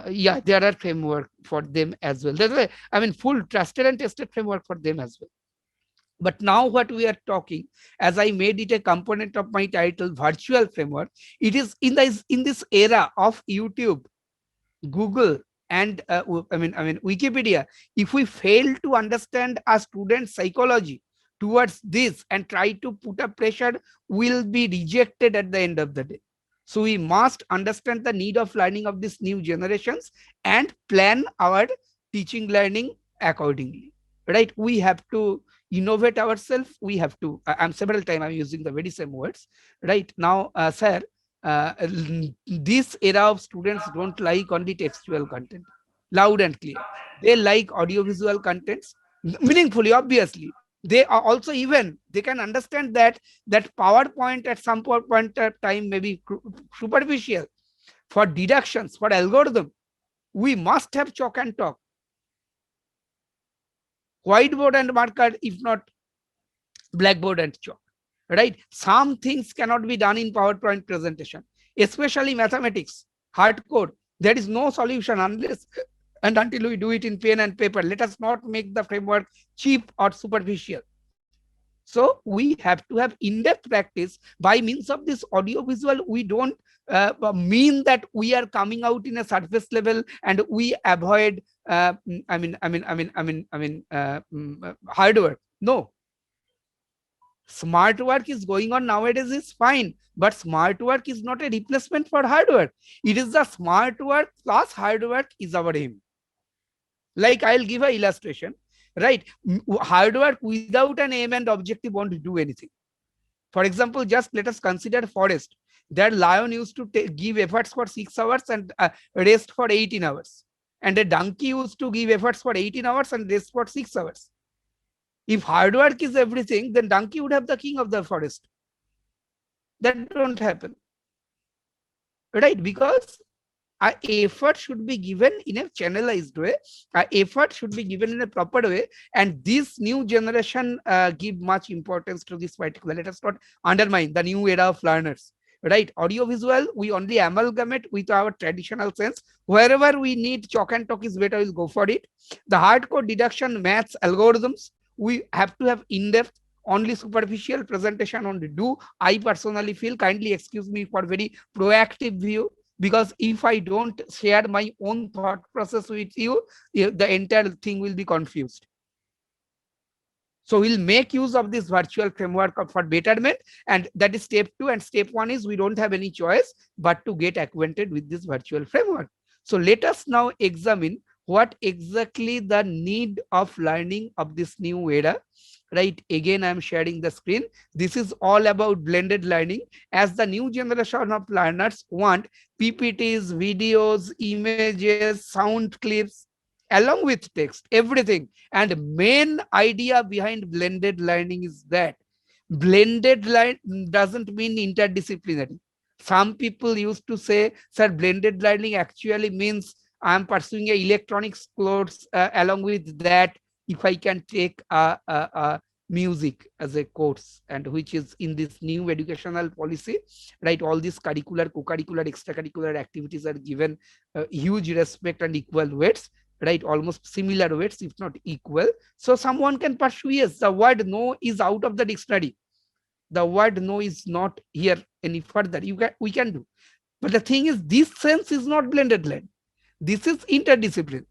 yeah, there are framework for them as well. That's why, I mean, full trusted and tested framework for them as well. But now what we are talking, as I made it a component of my title, virtual framework, it is in this era of YouTube, Google, and Wikipedia. If we fail to understand a student's psychology towards this and try to put a pressure, will be rejected at the end of the day. So we must understand the need of learning of these new generations and plan our teaching learning accordingly, right? We have to innovate ourselves. We have to, I'm several times I'm using the very same words, right? Now, sir, uh, this era of students don't like only textual content, loud and clear. They like audiovisual contents meaningfully, obviously. They are also, even they can understand that PowerPoint at some point of time may be superficial. For deductions, for algorithm, we must have chalk and talk, whiteboard and marker, if not blackboard and chalk, right? Some things cannot be done in PowerPoint presentation, especially mathematics, hardcore. There is no solution unless and until we do it in pen and paper. Let us not make the framework cheap or superficial. So we have to have in-depth practice by means of this audio visual. We don't mean that we are coming out in a surface level and we avoid hard work. No, smart work is going on nowadays is fine, but smart work is not a replacement for hard work. It is the smart work plus hard work is our aim. Like I'll give an illustration, right? Hard work without an aim and objective won't do anything. For example, just let us consider forest. That lion used to give efforts for 6 hours and rest for 18 hours. And a donkey used to give efforts for 18 hours and rest for 6 hours. If hard work is everything, then donkey would have the king of the forest. That don't happen, right? Because our effort should be given in a channelized way. Our effort should be given in a proper way. And this new generation give much importance to this particular. Let us not undermine the new era of learners, right? Audiovisual, we only amalgamate with our traditional sense. Wherever we need chalk and talk is better, we'll go for it. The hardcore deduction, maths, algorithms, we have to have in-depth. Only superficial presentation only do. I personally feel, kindly excuse me for very proactive view, because if I don't share my own thought process with you, the entire thing will be confused. So we'll make use of this virtual framework for betterment, and that is step 2. And step 1 is we don't have any choice but to get acquainted with this virtual framework. So let us now examine what exactly the need of learning of this new era, right? Again, I'm sharing the screen. This is all about blended learning, as the new generation of learners want PPTs, videos, images, sound clips, along with text, everything. And main idea behind blended learning is that blended learning doesn't mean interdisciplinary. Some people used to say, sir, blended learning actually means I'm pursuing a electronics course, along with that, if I can take music as a course, and which is in this new educational policy, right? All these curricular, co-curricular, extracurricular activities are given huge respect and equal weights, right? Almost similar weights, if not equal. So someone can pursue, yes, the word no is out of the dictionary. The word no is not here any further. We can do. But the thing is, this sense is not blended learning. This is interdisciplinary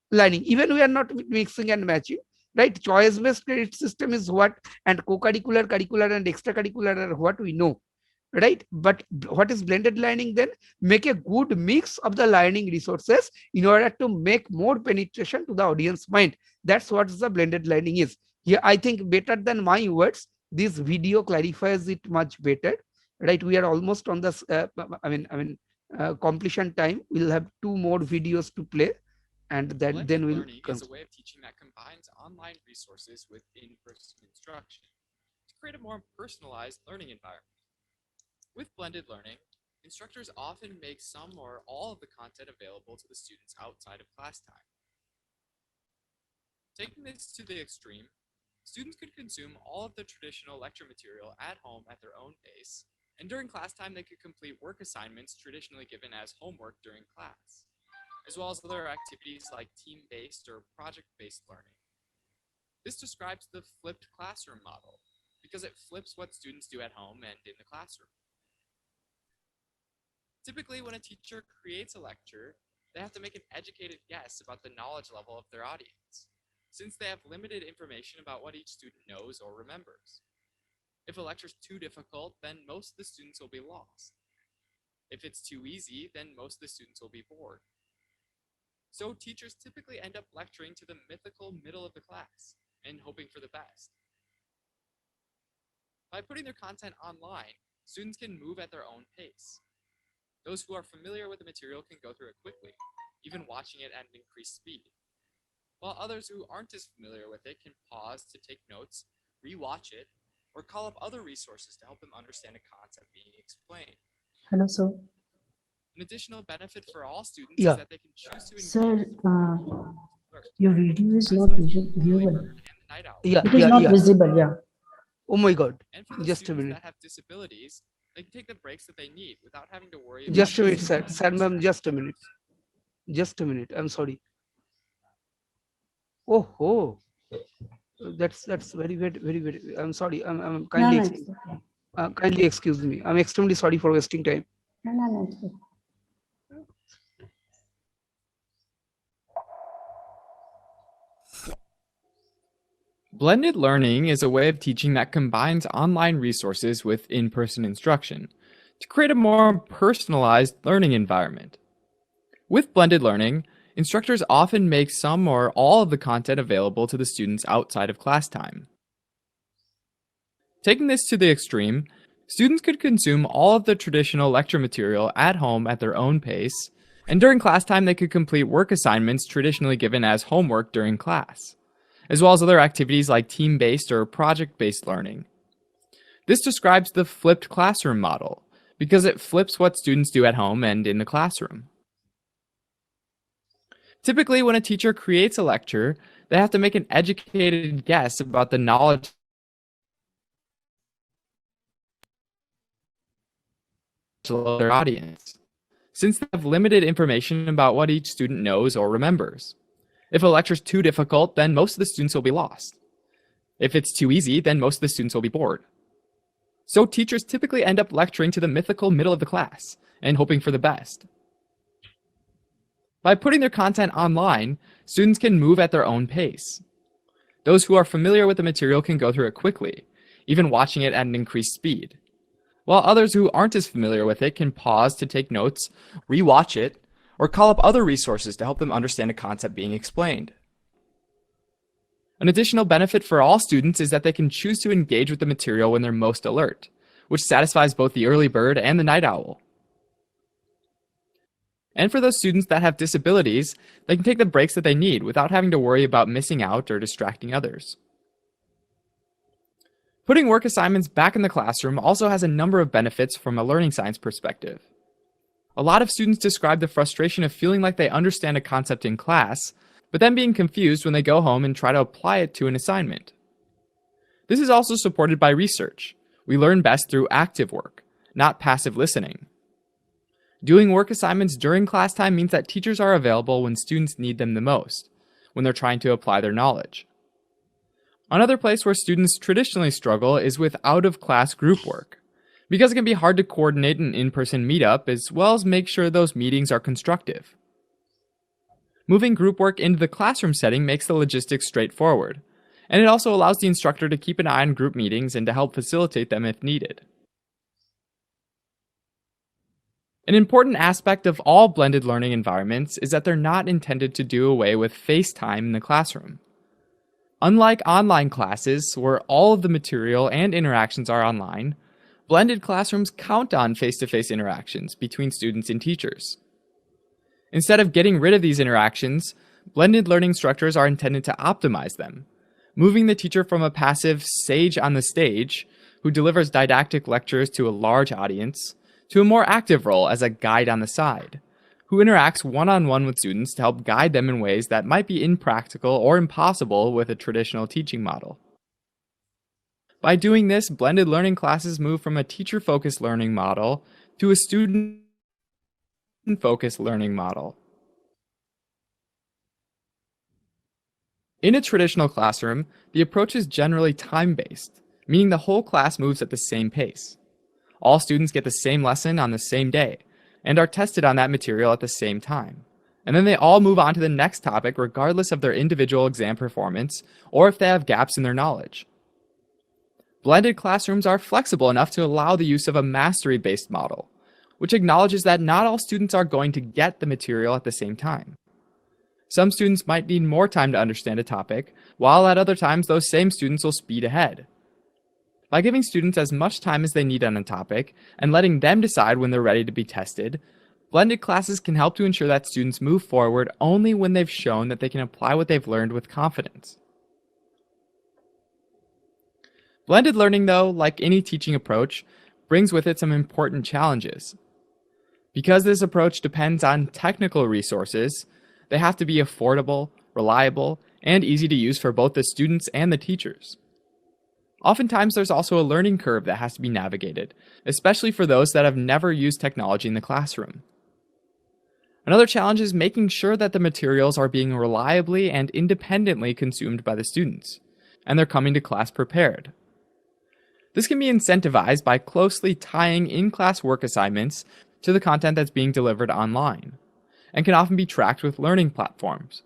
learning. Even we are not mixing and matching, right? Choice-based credit system is what, and co-curricular, curricular, and extracurricular are what we know, right? But what is blended learning then? Make a good mix of the learning resources in order to make more penetration to the audience mind. That's what the blended learning is. Here, I think better than my words, this video clarifies it much better, right? We are almost on the, completion time. We'll have 2 more videos to play, and Blended then we'll learning is a way of teaching that combines online resources with in-person instruction to create a more personalized learning environment. With blended learning, instructors often make some or all of the content available to the students outside of class time. Taking this to the extreme, students could consume all of the traditional lecture material at home at their own pace, and during class time they could complete work assignments traditionally given as homework during class, as well as other activities like team-based or project-based learning. This describes the flipped classroom model because it flips what students do at home and in the classroom. Typically, when a teacher creates a lecture, they have to make an educated guess about the knowledge level of their audience, since they have limited information about what each student knows or remembers. If a lecture is too difficult, then most of the students will be lost. If it's too easy, then most of the students will be bored. So teachers typically end up lecturing to the mythical middle of the class and hoping for the best. By putting their content online, students can move at their own pace. Those who are familiar with the material can go through it quickly, even watching it at an increased speed, while others who aren't as familiar with it can pause to take notes, re-watch it, or call up other resources to help them understand a concept being explained. Hello, sir. An additional benefit for all students Yeah. is that they can choose to engage Sir, with your video is as not like viewable. and the night owl. Yeah, It is yeah, not yeah. visible, yeah. Oh my God. And for the Just a students minute. that have disabilities, they can take the breaks that they need without having to worry Just a about minute, sir. Sir, ma'am, just a minute. Just a minute. I'm sorry. Oh, that's very. I'm sorry. I'm No, kindly, no, it's okay. kindly excuse me. I'm extremely sorry for wasting time. No, it's okay. Blended learning is a way of teaching that combines online resources with in-person instruction to create a more personalized learning environment. With blended learning, instructors often make some or all of the content available to the students outside of class time. Taking this to the extreme, students could consume all of the traditional lecture material at home at their own pace, and during class time they could complete work assignments traditionally given as homework during class, as well as other activities like team-based or project-based learning. This describes the flipped classroom model because it flips what students do at home and in the classroom. Typically, when a teacher creates a lecture, they have to make an educated guess about the knowledge of their audience, since they have limited information about what each student knows or remembers. If a lecture is too difficult, then most of the students will be lost. If it's too easy, then most of the students will be bored. So teachers typically end up lecturing to the mythical middle of the class and hoping for the best. By putting their content online, students can move at their own pace. Those who are familiar with the material can go through it quickly, even watching it at an increased speed, while others who aren't as familiar with it can pause to take notes, re-watch it, or call up other resources to help them understand a concept being explained. An additional benefit for all students is that they can choose to engage with the material when they're most alert, which satisfies both the early bird and the night owl. And for those students that have disabilities, they can take the breaks that they need without having to worry about missing out or distracting others. Putting work assignments back in the classroom also has a number of benefits from a learning science perspective. A lot of students describe the frustration of feeling like they understand a concept in class, but then being confused when they go home and try to apply it to an assignment. This is also supported by research. We learn best through active work, not passive listening. Doing work assignments during class time means that teachers are available when students need them the most, when they're trying to apply their knowledge. Another place where students traditionally struggle is with out-of-class group work, because it can be hard to coordinate an in-person meetup as well as make sure those meetings are constructive. Moving group work into the classroom setting makes the logistics straightforward, and it also allows the instructor to keep an eye on group meetings and to help facilitate them if needed. An important aspect of all blended learning environments is that they're not intended to do away with face time in the classroom. Unlike online classes, where all of the material and interactions are online, blended classrooms count on face-to-face interactions between students and teachers. Instead of getting rid of these interactions, blended learning structures are intended to optimize them, moving the teacher from a passive sage on the stage who delivers didactic lectures to a large audience to a more active role as a guide on the side, who interacts one-on-one with students to help guide them in ways that might be impractical or impossible with a traditional teaching model. By doing this, blended learning classes move from a teacher-focused learning model to a student-focused learning model. In a traditional classroom, the approach is generally time-based, meaning the whole class moves at the same pace. All students get the same lesson on the same day, and are tested on that material at the same time. And then they all move on to the next topic regardless of their individual exam performance or if they have gaps in their knowledge. Blended classrooms are flexible enough to allow the use of a mastery-based model, which acknowledges that not all students are going to get the material at the same time. Some students might need more time to understand a topic, while at other times those same students will speed ahead. By giving students as much time as they need on a topic and letting them decide when they're ready to be tested, blended classes can help to ensure that students move forward only when they've shown that they can apply what they've learned with confidence. Blended learning, though, like any teaching approach, brings with it some important challenges. Because this approach depends on technical resources, they have to be affordable, reliable, and easy to use for both the students and the teachers. Oftentimes, there's also a learning curve that has to be navigated, especially for those that have never used technology in the classroom. Another challenge is making sure that the materials are being reliably and independently consumed by the students, and they're coming to class prepared. This can be incentivized by closely tying in-class work assignments to the content that's being delivered online, and can often be tracked with learning platforms.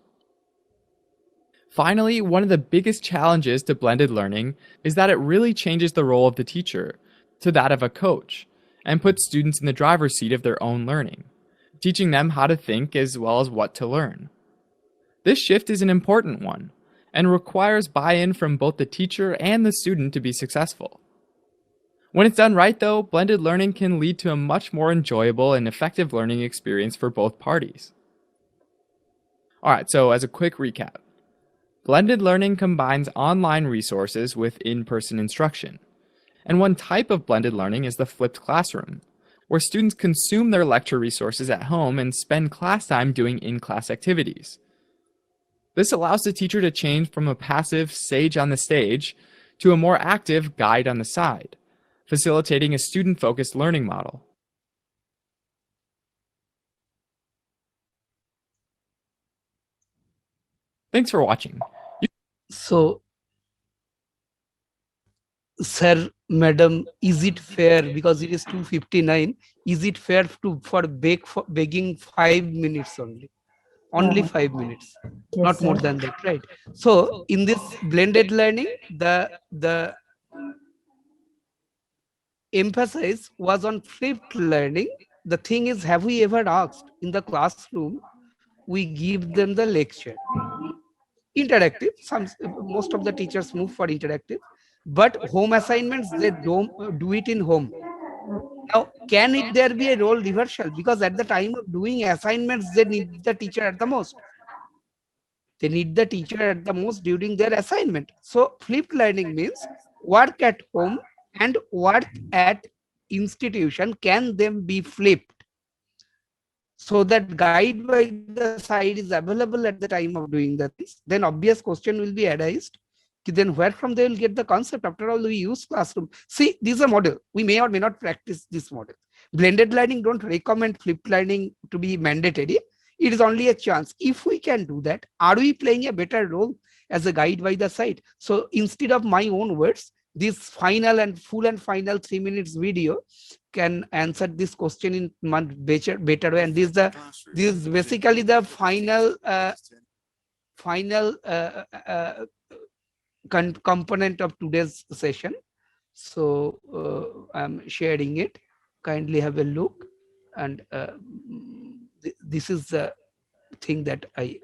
Finally, one of the biggest challenges to blended learning is that it really changes the role of the teacher to that of a coach, and puts students in the driver's seat of their own learning, teaching them how to think as well as what to learn. This shift is an important one, and requires buy-in from both the teacher and the student to be successful. When it's done right, though, blended learning can lead to a much more enjoyable and effective learning experience for both parties. Alright, so as a quick recap, blended learning combines online resources with in-person instruction. And one type of blended learning is the flipped classroom, where students consume their lecture resources at home and spend class time doing in-class activities. This allows the teacher to change from a passive sage on the stage to a more active guide on the side, facilitating a student-focused learning model. Thanks for watching. So, sir, madam, is it fair, because it is 2:59, is it fair for begging 5 minutes only? Only 5 minutes, Yes, not more sir. than that, right? So in this blended learning, the emphasis was on flipped learning. The thing is, have we ever asked in the classroom, we give them the lecture, interactive, most of the teachers move for interactive, but home assignments, they don't do it in home. Now, can there be a role reversal? Because at the time of doing assignments, they need the teacher at the most. They need the teacher at the most during their assignment. So flipped learning means work at home and work at institution can then be flipped, so that guide by the side is available at the time of doing the things. Then obvious question will be arised, then where from they will get the concept? After all, we use classroom. See, this is a model. We may or may not practice this model. Blended learning don't recommend flipped learning to be mandatory. It is only a chance. If we can do that, are we playing a better role as a guide by the side? So instead of my own words, this final and full and final 3 minutes video can answer this question in much better way. And this is basically the final component of today's session. So I'm sharing it. Kindly have a look. and this is the thing that I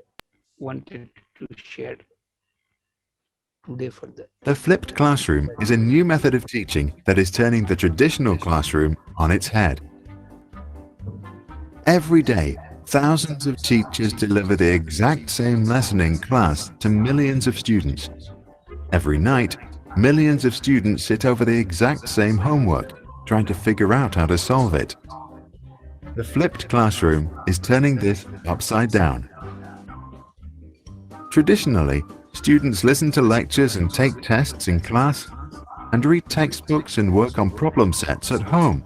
wanted to share today for the. The flipped classroom is a new method of teaching that is turning the traditional classroom on its head. Every day, thousands of teachers deliver the exact same lesson in class to millions of students. Every night, millions of students sit over the exact same homework, trying to figure out how to solve it. The flipped classroom is turning this upside down. Traditionally, students listen to lectures and take tests in class, and read textbooks and work on problem sets at home.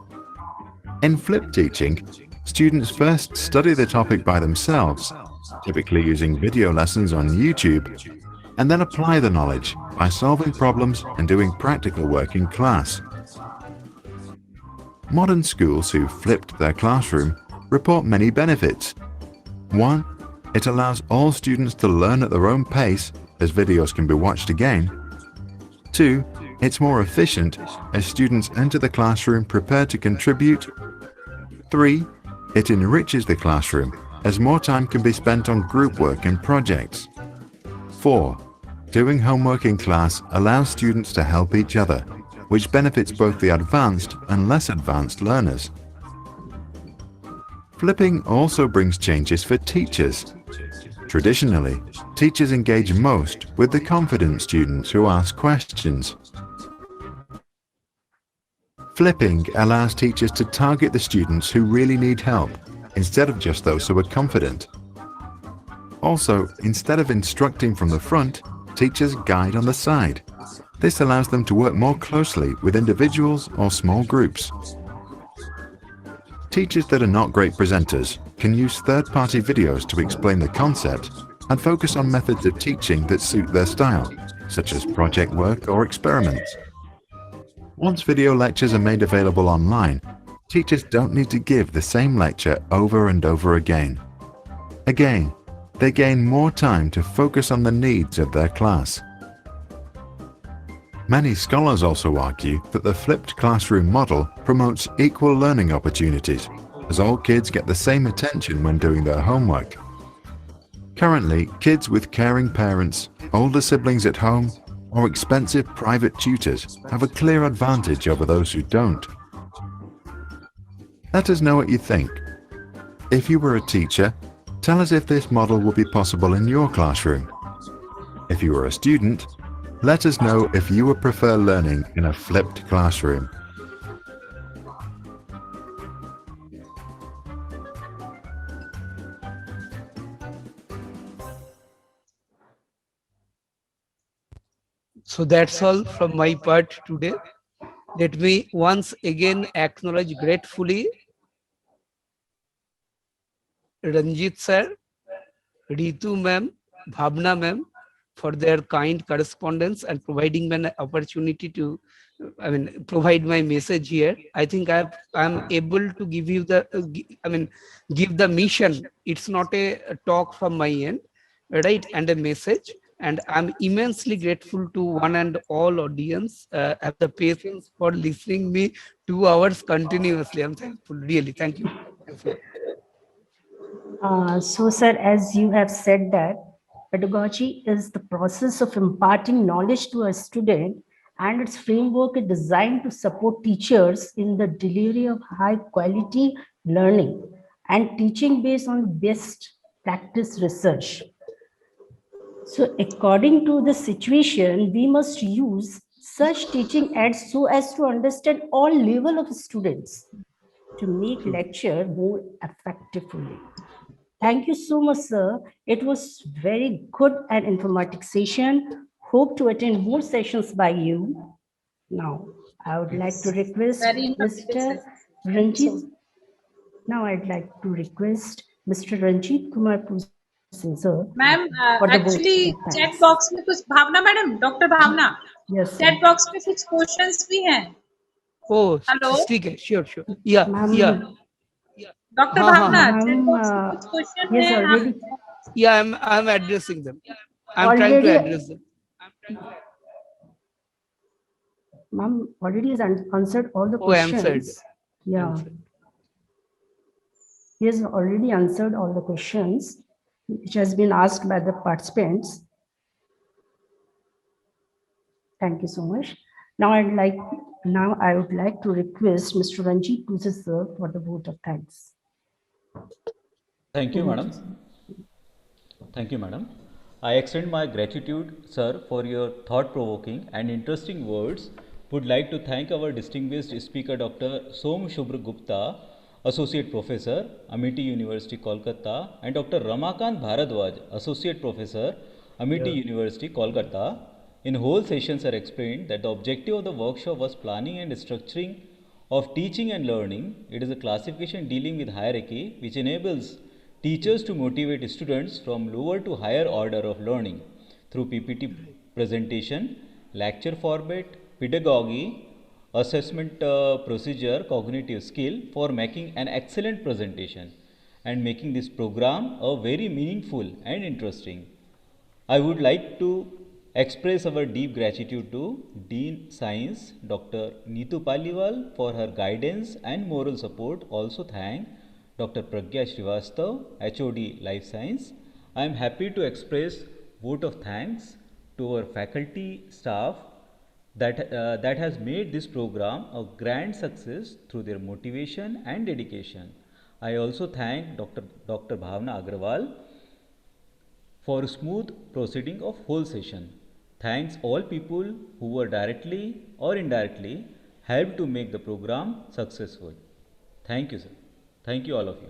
In flipped teaching, students first study the topic by themselves, typically using video lessons on YouTube, and then apply the knowledge by solving problems and doing practical work in class. Modern schools who flipped their classroom report many benefits. 1. It allows all students to learn at their own pace, as videos can be watched again. 2. It's more efficient, as students enter the classroom prepared to contribute. 3. It enriches the classroom, as more time can be spent on group work and projects. 4. Doing homework in class allows students to help each other, which benefits both the advanced and less advanced learners. Flipping also brings changes for teachers. Traditionally, teachers engage most with the confident students who ask questions. Flipping allows teachers to target the students who really need help, instead of just those who are confident. Also, instead of instructing from the front, teachers guide on the side. This allows them to work more closely with individuals or small groups. Teachers that are not great presenters can use third-party videos to explain the concept and focus on methods of teaching that suit their style, such as project work or experiments. Once video lectures are made available online, teachers don't need to give the same lecture over and over again. Again, they gain more time to focus on the needs of their class. Many scholars also argue that the flipped classroom model promotes equal learning opportunities, as all kids get the same attention when doing their homework. Currently, kids with caring parents, older siblings at home, or expensive private tutors have a clear advantage over those who don't. Let us know what you think. If you were a teacher, tell us if this model would be possible in your classroom. If you were a student, let us know if you would prefer learning in a flipped classroom. So that's all from my part today. Let me once again acknowledge gratefully Ranjit sir, Ritu ma'am, Bhavna ma'am for their kind correspondence and providing me an opportunity to, provide my message here. I think I'm able to give you the, give the mission. It's not a talk from my end, right? And a message. And I'm immensely grateful to one and all audience. Have the patience for listening me 2 hours continuously. I'm thankful, really. Thank you. So, sir, as you have said that pedagogy is the process of imparting knowledge to a student, and its framework is designed to support teachers in the delivery of high quality learning and teaching based on best practice research. So according to the situation, we must use such teaching aids so as to understand all level of students to make lecture more effectively. Thank you so much, sir. It was very good and informative session. Hope to attend more sessions by you. Now, I would like to request Very informative Mr. session. Ranjit. Now, I'd like to request Mr. Ranjit Kumar Prusing, sir, ma'am for the vote. Actually Thanks. Chat box में कुछ भावना madam doctor भावना Yes, sir. Chat box में कुछ questions भी हैं Oh, hello ठीक है, sure. Yeah. Doctor हाँ, भावना हाँ, चैट बॉक्स में कुछ क्वेश्चन yes, हैं already. Yeah, I'm addressing them. I'm trying to address them. Ma'am already has answered all the Oh, questions. answered. Yeah. Answered. He has already answered all the questions which has been asked by the participants. Thank you so much. Now I would like to request Mr. Ranjit Tusa sir for the vote of thanks. Thank you, madam. Thank you, madam. I extend my gratitude, sir, for your thought-provoking and interesting words. Would like to thank our distinguished speaker, Dr. Som Shubhra Gupta, Associate Professor, Amity University, Kolkata, and Dr. Ramakant Bharadwaj, Associate Professor, Amity University, Kolkata. In whole session, sir explained that the objective of the workshop was planning and structuring of teaching and learning. It is a classification dealing with hierarchy, which enables teachers to motivate students from lower to higher order of learning through PPT presentation, lecture format, pedagogy, assessment procedure, cognitive skill for making an excellent presentation and making this program a very meaningful and interesting. I would like to express our deep gratitude to Dean Science, Dr. Neetu Paliwal, for her guidance and moral support. Also thank Dr. Pragya Srivastav, HOD Life Science. I am happy to express vote of thanks to our faculty staff that has made this program a grand success through their motivation and dedication. I also thank Dr. Bhavna Agrawal for smooth proceeding of whole session. Thanks all people who were directly or indirectly helped to make the program successful. Thank you, sir. Thank you all of you.